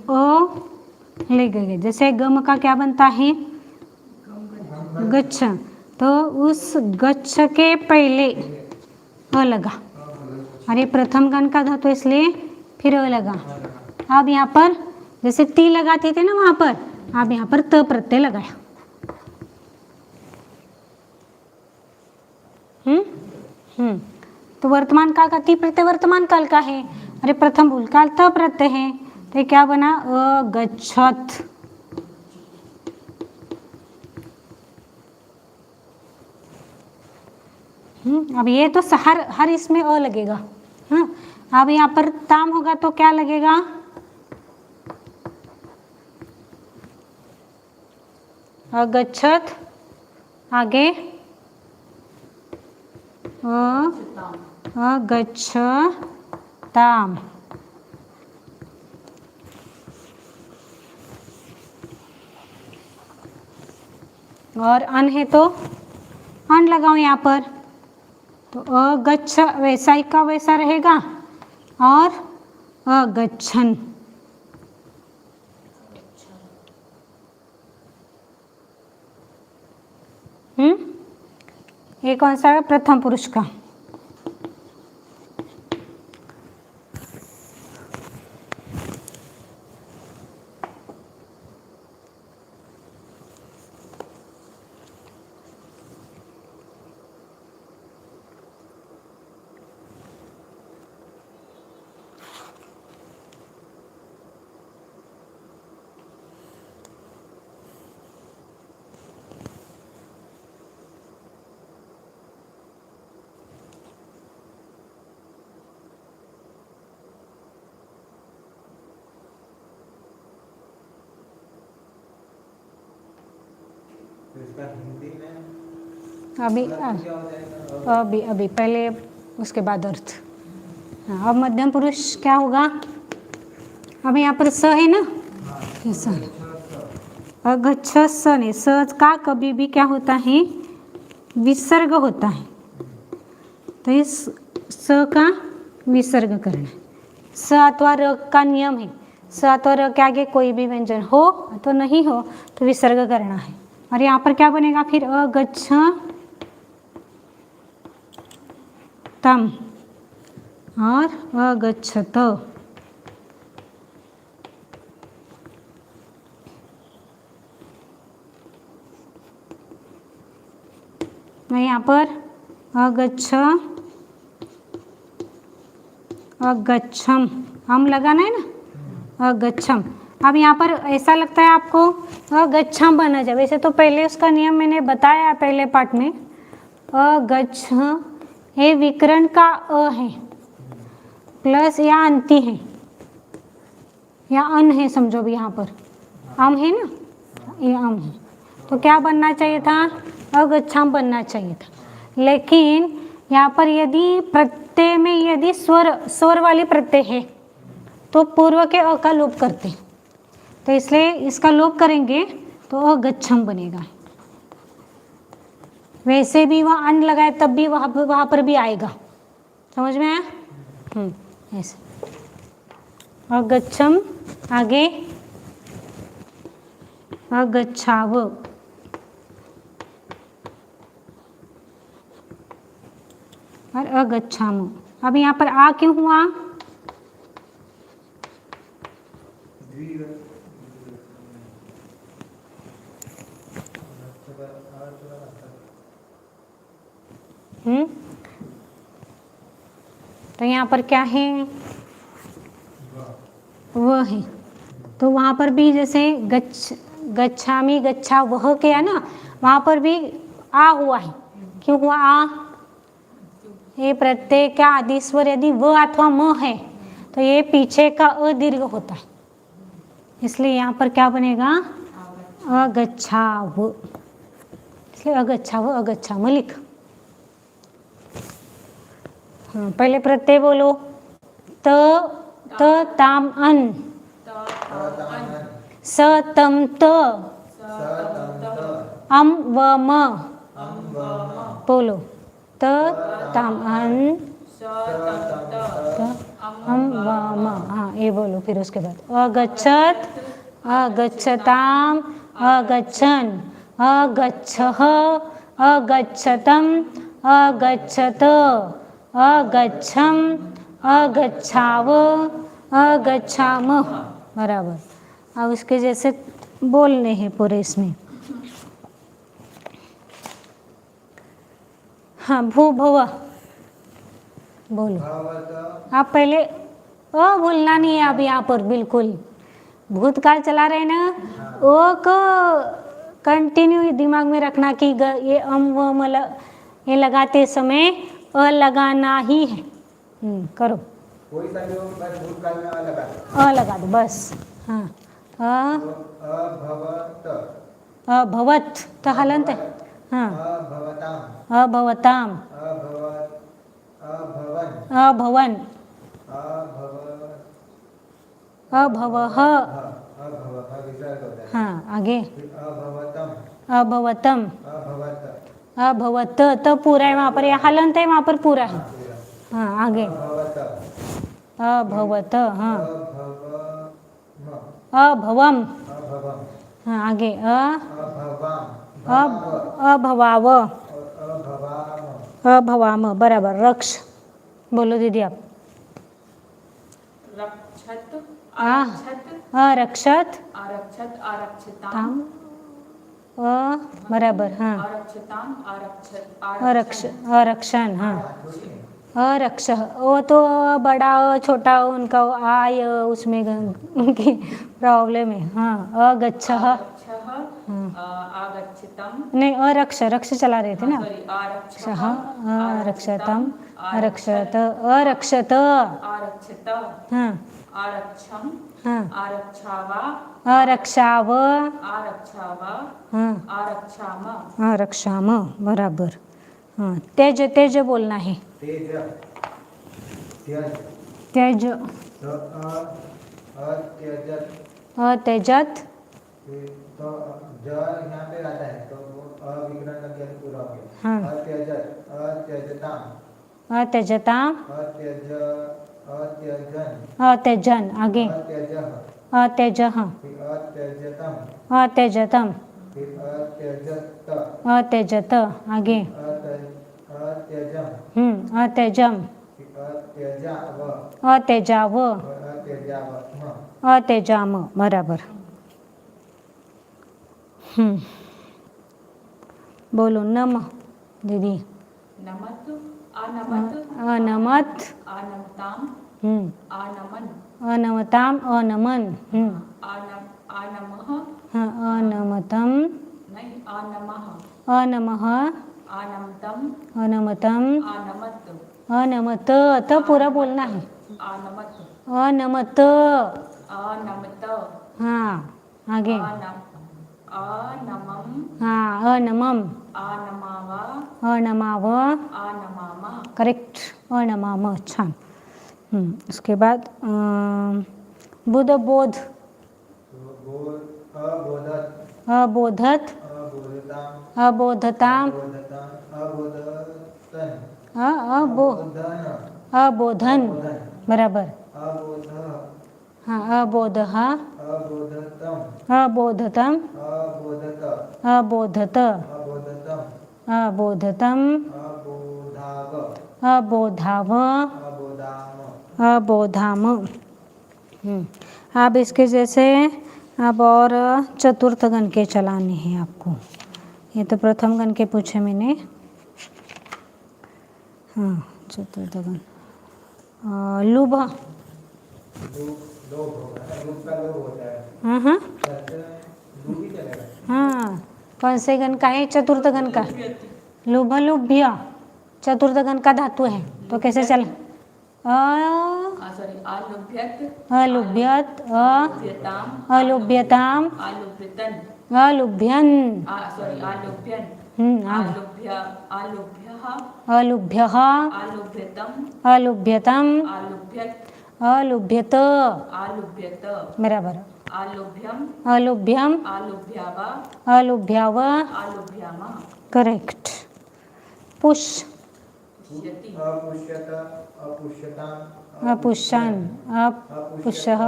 लगेगा। जैसे गम का क्या बनता है, गच्छ, तो उस गच्छ के पहले अ लगा, और ये प्रथम गण का धातु इसलिए फिर अ लगा। अब यहाँ पर जैसे ती लगाते थे ना वहां पर, अब यहाँ पर त प्रत्यय लगाया। तो वर्तमान काल का ती प्रत्यय वर्तमान काल का है, अरे प्रथम भूतकाल त प्रत्यय है, तो क्या बना अगच्छत। अब ये तो हर इसमें अ लगेगा। अब यहाँ पर ताम होगा तो क्या लगेगा, अगच्छत, आगे अगच्छताम। और अन है तो अन लगाओ यहाँ पर, तो अगच्छ वैसा ही का वैसा रहेगा, और अगच्छन। ये कौन सा है, प्रथम पुरुष का। तो इसका हिंदी में अभी क्या हो जाएगा? अभी पहले उसके बाद अर्थ। हाँ, अब मध्यम पुरुष क्या होगा, अब यहाँ पर स है ना, ये स अगच्छ स ने, स का कभी भी क्या होता है, विसर्ग होता है, तो इस स का विसर्ग करना है। स अथवा र का नियम है, स अथवा र के आगे कोई भी व्यंजन हो तो नहीं हो तो विसर्ग करना है। और यहाँ पर क्या बनेगा फिर, अगच्छ तम और अगच्छत। मैं यहाँ पर अगच्छ अगच्छम, हम लगाना है ना, अगच्छम। अब यहाँ पर ऐसा लगता है आपको अगच्छम बना जाए, वैसे तो पहले उसका नियम मैंने बताया पहले पार्ट में। अगच्छ ये विकरण का अ है, प्लस या अंति है या अन है, समझो भी यहाँ पर अम है ना, ये अम है, तो क्या बनना चाहिए था, अगच्छम बनना चाहिए था। लेकिन यहाँ पर यदि प्रत्यय में यदि स्वर वाली प्रत्यय है तो पूर्व के अ का लोप करते, तो इसलिए इसका लोप करेंगे तो अगच्छम बनेगा। वैसे भी वह अन लगाए तब भी वहाँ पर भी आएगा, समझ में आया। ऐसे अगच्छम, आगे अगच्छाव, और अगच्छाम। अब यहाँ पर आ क्यों हुआ? तो यहाँ पर क्या है? वह है। तो वहाँ पर भी जैसे गच्छामी गच्छा वह किया ना, वहाँ पर भी आ हुआ है। क्यों हुआ आ? ये प्रत्यय का आदि स्वर यदि व अथवा म है तो ये पीछे का अदीर्घ होता है, इसलिए यहाँ पर क्या बनेगा? अगच्छाव। इसलिए अगच्छाव अगच्छाम लिख। हाँ, पहले प्रत्यय बोलो। त ताम अन, स तम त, अम व म। बोलो त ताम अन, अम व म। हाँ, ये बोलो। फिर उसके बाद अगच्छत, अगच्छताम, अगच्छन, अगच्छः, अगच्छतम, अगच्छत, अगच्छम, अगच्छाव, अगच्छाम। बराबर। अब उसके जैसे बोलने हैं पूरे इसमें। हाँ, भू भव बोलो। आप पहले ओ बोलना नहीं है अब यहाँ पर, बिल्कुल भूतकाल चला रहे ना, ओ को कंटिन्यू दिमाग में रखना कि ये अम व म ये लगाते समय अ लगाना ही है। करो। कोई सा भी हो, बस भूतकाल में अ लगा दो। अ लगा दो बस। हाँ, अभवत, अभवत तो हलंत है। हाँ, अभवताम, अभवताम, अभवत, अभवन, अभवन, अभवत, अभवः। अभवः विसर्ग होता है। हाँ, आगे अभवतम, अभवतम, अभवत, अभवत तो पूरा है वहाँ पर, ये हलंत है वहाँ पर पूरा है। हाँ, आगे अभवत, अभवत। हाँ, अभवम, अभवम। अभवम, हाँ, आगे अभवाम, अभवाव, अभवाम, अभवाम। बराबर। रक्ष बोलो दीदी आप। रक्षत, आरक्षत, आरक्षत, आरक्षत, आरक्षताम, ताम, बराबर। हाँ, आरक्षताम, आरक्षत, आरक्षण। हाँ, अरक्ष, वो तो बड़ा छोटा उनका आय उसमें उनकी प्रॉब्लम है। हाँ, अगच्छः, आगच्छतम, नहीं अरक्ष, रक्ष चला रहे थे ना। सॉरी, आरक्षः, अरक्षतम, अरक्षत, अरक्षत। आरक्षत, हाँ, आरक्षम, हाँ, आरक्षावा, अरक्षाव, आरक्षावा, हाँ, आरक्षाम, आरक्षाम। बराबर। हाँ, तेज तेज बोलना है। तेज, त्यज, तेज, तो अत्यजत, अतेजत, तो ज यहाँ पे आता है तो वो अविग्रह का ज्ञान पूरा हो गया। हाँ, अत्यजत, अत्यजताम, अतेजताम, अत्यज, अत्यजन, अतेजन। आगे अत्यजः, अतेजः, फिर अत्यजतम, अतेजतम, फिर अत्यजत, अतेजत। आगे अत्यजम, अतेजम, फिर अत्यजाव, अतेजाव, और अत्यजावम। अतेजाम। बराबर। बोलो नम दीदी। नमत, अनमत, अनमत, आनमताम, आनमन, अनमताम, अनमन। आनमः, हाँ, अनमतम, नहीं, आनमः, अनमः, आनमतम, अनमतम, आनमत, अनमत तो पूरा बोलना है। आनमत, अनमत। आनमत, हाँ, आगे आनमम, हाँ, अनमम, आनमावा, अनमाव। आनमामा, करेक्ट, अनमाम। छान। उसके बाद बुध बोध, अबोधत, अबोधत, अबोधताम, अबोधताम, अबोधतन, अबोधन। बराबर। अबोध, हाँ अबोधः अबोधतम अबोधतम अबोधत अबोधत अबोधतम अबोधतम अबोधाव अबोधाव अबोधाम अबोधाम। अब इसके जैसे अब और चतुर्थ गण के चलाने हैं आपको। ये तो प्रथम गण के पूछे मैंने। हाँ चतुर्थ गण लुभ। लोभ होगा, लोभ का लोभ होता है। हाँ हाँ लोभ ही चलेगा। हाँ कौन से गण का है? चतुर्थ गण का। लुभ लुभ्य चतुर्थ गण का धातु है तो कैसे चला? सॉरी आलुभ्यत अलुभ्यत आलुभ्यताम अलुभ्यताम आलुभ्यतन अलुभ्यन सॉरी आलुभ्यन आगे आलुभ्यः अलुभ्यः आलुभ्यतम अलुभ्यतम आलुभ्यत अलुभ्यत आलुभ्यत बराबर आलुभ्यम अलुभ्यम आलुभ्यावा अलुभ्याव आलुभ्यामा करेक्ट। पुष पुष्यति अपुष्यत अपुष्यताम अपुष्यन अपुष्यः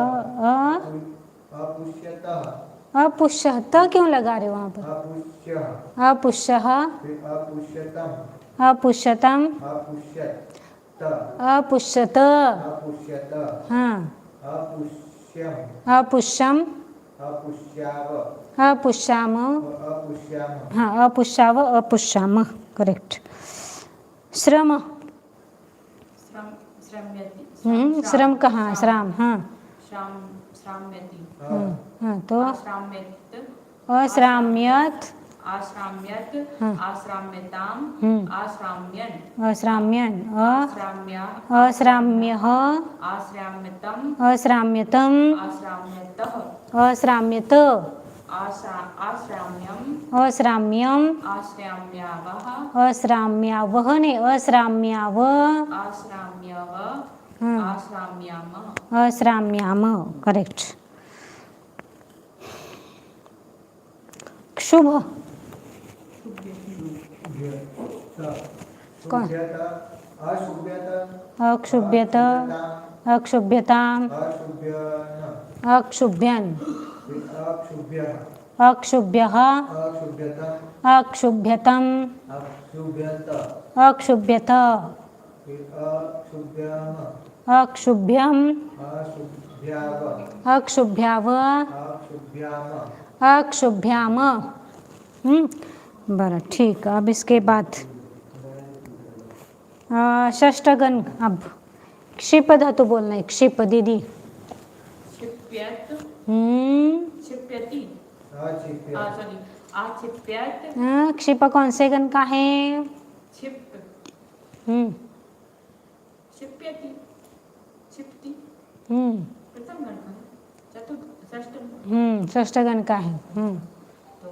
अपुष्यतः अपुष्यः त क्यों लगा रहे हो वहाँ पर? अपुष्यः अपुष्यः फिर अपुष्यतम अपुष्यतम अपुष्यत अपुष्यत अपुष्यत हाँ अपुष्यम अपुष्यम अपुष्याव अपुष्याम अपुष्याम हाँ अपुष्याव अपुष्याम करेक्ट। श्रम श्रम्यति श्रम कहाँ? श्राम हाँ श्राम्यति हाँ तो आश्राम्यत अश्राम्यत आश्राम्यत हाँ। आश्राम्यताम आश्राम्यन अश्राम्यन आश्राम्या अश्राम्यः आश्राम्यतम अश्राम्यतम आश्राम्यतः अश्राम्यत आश्राम्यम अश्राम्यम आश्राम्यावः अश्राम्यावह ने अश्राम्याव आश्राम्यव आश्राम्याम अश्राम्याम करेक्ट। शुभ कौन? अक्षुभ्यत अक्षुभ्यताम अक्षुभ्यन अक्षुभ्यः अक्षुभ्यतम अक्षुभ्यत अक्षुभ्यम अक्षुभ्याव अक्षुभ्याम। बरं ठीक। अब इसके बाद षष्ठगण। अब क्षिप धातु बोलना है। क्षिप दीदी क्षिप्यत क्षिप्यति सॉरी आक्षिप्यत क्षिप कौन से गण का है? क्षिप क्षिप्यति क्षिप्ति प्रथम गण का है। चतुर्थ षष्ठ षष्ठगण का है। तो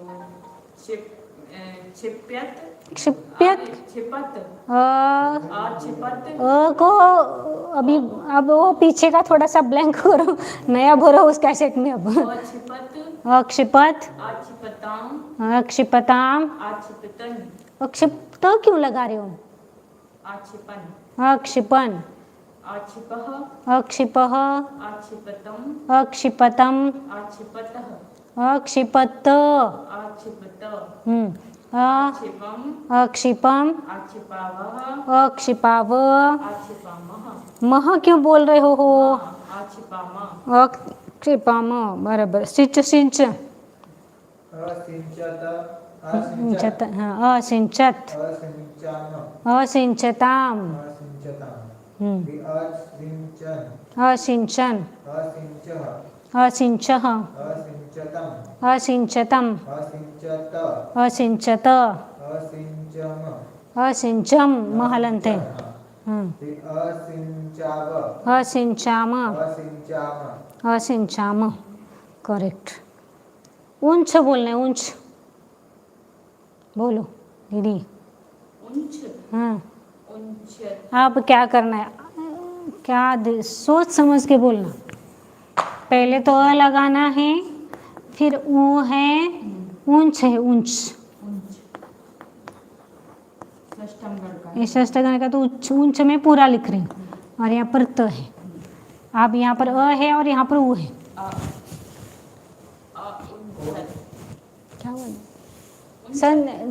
क्षिप्यत क्षिप्यत क्षिपत क्षिपत को अभी अब वो पीछे का थोड़ा सा ब्लैंक करो, नया भरो उस कैसेट में। अब क्षिपत अक्षिपत आक्षिपताम अक्षिपताम आक्षिपतन अक्षिप्त क्यों लगा रहे हो? आक्षिपन अक्षिपन आक्षिपः अक्षिपः आक्षिपतम अक्षिपतम आक्षिपतः अक्षिपत आक्षिपत आक्षिपम अक्षिपम आक्षिपावः अक्षिपाव आक्षिपामः मह क्यों बोल रहे हो? आक्षिपामा अक्षिपाम बराबर। सिंच सिंच असिंचत हाँ असिंचत असिंचाम असिंचताम असिंचन असिंचन असिंचः असिंचः असिंचतम असिंचतम असिंचत असिंचत असिंचम असिंचम महलंते असिंचाव असिंचाम असिंचाम असिंचाम करेक्ट। ऊंच बोलना है। ऊंच बोलो दीदी। उंच हाँ उंच आप क्या करना है? क्या सोच समझ के बोलना। पहले तो अ लगाना है, फिर ऊ है, ऊंच है ऊंच। षष्ठम गण का ये षष्ठगण का तो ऊंच में पूरा लिख रही हूँ और यहाँ पर त है। अब यहाँ पर अ है और यहाँ पर उ है। उनछत क्या हुआ?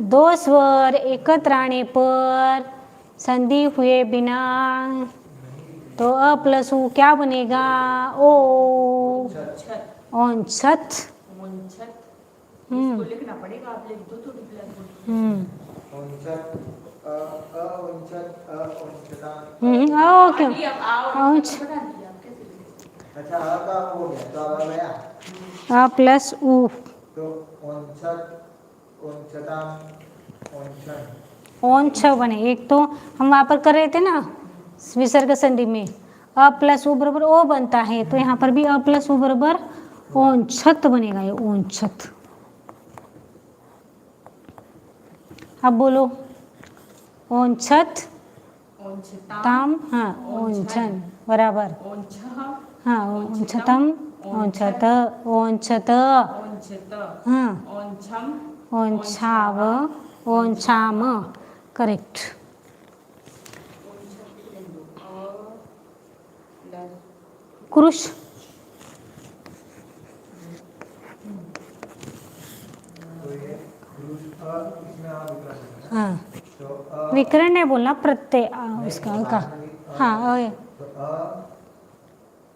दो स्वर एकत्र आने पर संधि हुए बिना तो अ प्लस उ क्या बनेगा? ओ। छत औंछत। उनछत इसको लिखना पड़ेगा, आप लिख दो थोड़ी ब्लैक औंछत ओके। औंछ अच्छा आ का हो गया तो अब गया अ प्लस उ तो औंछत औंछताम औंछन औंछ बने। एक तो हम वहाँ पर कर रहे थे ना विसर्ग संधि में अ प्लस उ बराबर ओ बनता है, तो यहाँ पर भी अ प्लस उ बराबर औंछत बनेगा, ये औंछत। अब बोलो औंछत ताम, हाँ औंछन बराबर, हाँ औंछतम, औंछत, औंछत, हाँ औंछाव, औंछाम, करेक्ट। क्रुश तो ये क्रूस इसमें आ विकरण है हाँ तो विकरण नहीं बोलना, प्रत्यय उसका का, हाँ तो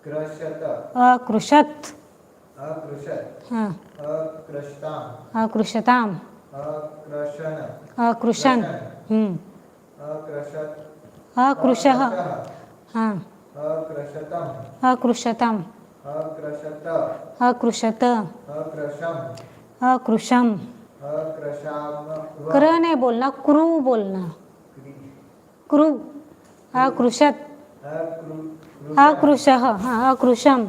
अकृशत अकृशत, अकृशत हाँ अकृशताम अकृशताम, अकृशन अकृशन, अकृशत अकृशः, हाँ अकृशतम अकृशतम, अकृशत अकृशत, अकृशम अकृशम, अकृशाम क्र नहीं बोलना, क्रू बोलना, क्रू, अकृशत, अकृशः, हाँ अकृशम,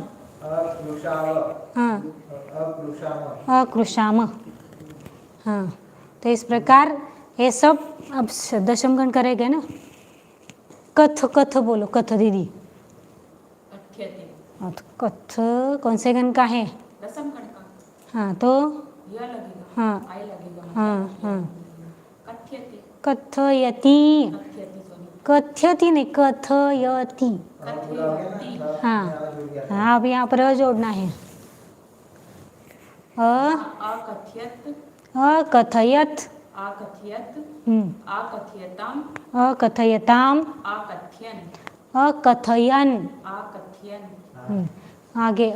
अकृशाव हाँ अकृशाम अकृशाम, हाँ। तो इस प्रकार ये सब अब दशमगण करेंगे ना। कथ, कथ बोलो, कथ दीदी। कथ कौन से गण का है? दशमगण का। हाँ तो यह लगेगा, हाँ आई लगेगा, हाँ हाँ कथ्यते, कथयति, कथ्यति सॉरी, कथ्यति नहीं कथयति, कथयति, हाँ हाँ। अब यहाँ पर अ जोड़ना है, अकथयत, अकथयत, अकथयत, अकथयताम, अकथयताम, अकथयन, अकथयन, अकथयन, आगे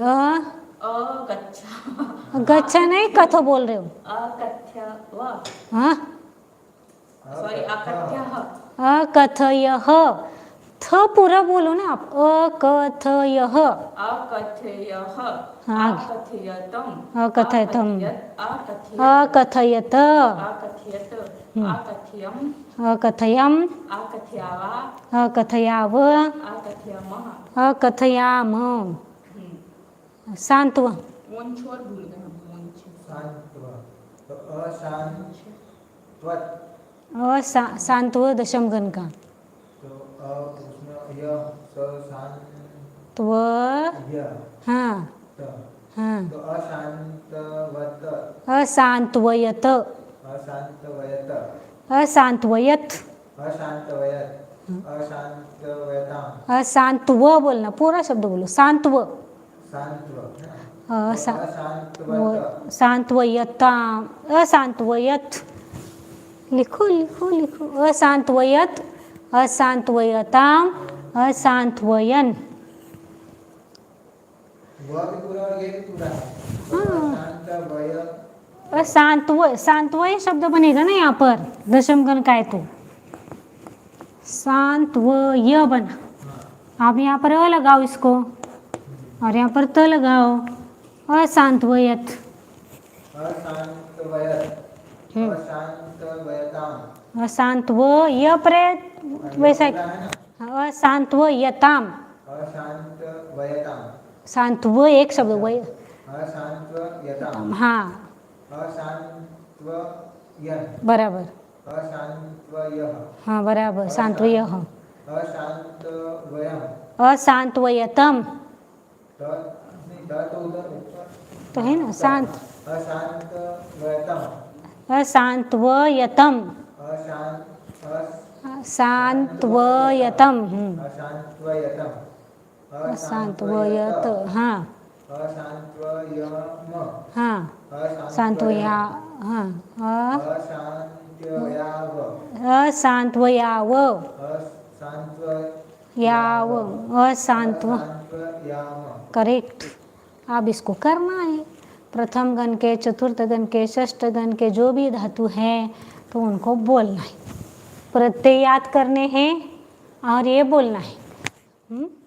अगच्छा, गच्छा नहीं कथ बोल रहे हो, अकथ्यव, हाँ सॉरी अकथ्यः, अकथयः, थ पूरा बोलो ना आप, अकथयः, अकथयः, हाँ अकथयतम, अकथयतम, अकथयत, अकथयत, अकथयत, अकथयम, अकथयम, अकथयावा, अकथयाव, अकथयमः, अकथयाम, शांत्व, वंश और भूल गए हम, वंश, शांत्व तो अशांत्वत शांत्व दशमगण का, तो उसमें यह त्व, हाँ हाँ, तो अशांतवत अशांत्वयत, अशांतवयत अशांत्वयत, अशांतवयत अशांतवयताम अशांत्व बोलना, पूरा शब्द बोलो, शांत्व, शांत्व अशांत्वत, शांत्वयताम, अशांत्वयत, लिखो लिखो लिखो, अशांत्वयत, अशांत्वयताम, अशांत्वयन, वह भी पूरा और ये भी पूरा है अशांतवयत अशांत्व, शांत्वय शब्द बनेगा ना यहाँ पर, दशमगण का है तो शांत्वय बना। आप यहाँ पर अ लगाओ इसको और यहाँ पर त लगाओ, अशांत्वयत, अशांतवयत अशांतवयताम अशांत्वय पर वैसा अशांत्वयताम, अशांतवयताम शांत्व एक शब्द वय, अशांतवयताम हाँ अशांतवयन बराबर, अशांतवयः हाँ बराबर, शांत्वय, अशांतवयम अशांत्वयतम, तो उधर तो है ना शांत, अशांतवयतम अशांत्वयतम, शांत्वयतम, अशांतवयतम असांत्वयत, हाँ असांत्वयम, हाँ सांत्वया, हाँ असांत्वयाव, असांत्वयाव, याव, असांत्व, असांत्वयाम। करेक्ट। अब इसको करना है। प्रथम गण के, चतुर्थ गण के, षष्ठ गण के जो भी धातु हैं तो उनको बोलना है, प्रत्यय याद करने हैं और ये बोलना है।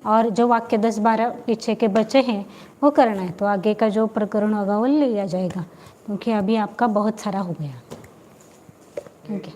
और जो वाक्य 10-12 पीछे के बचे हैं वो करना है। तो आगे का जो प्रकरण होगा वो लिया जाएगा, क्योंकि अभी आपका बहुत सारा हो गया। क्योंकि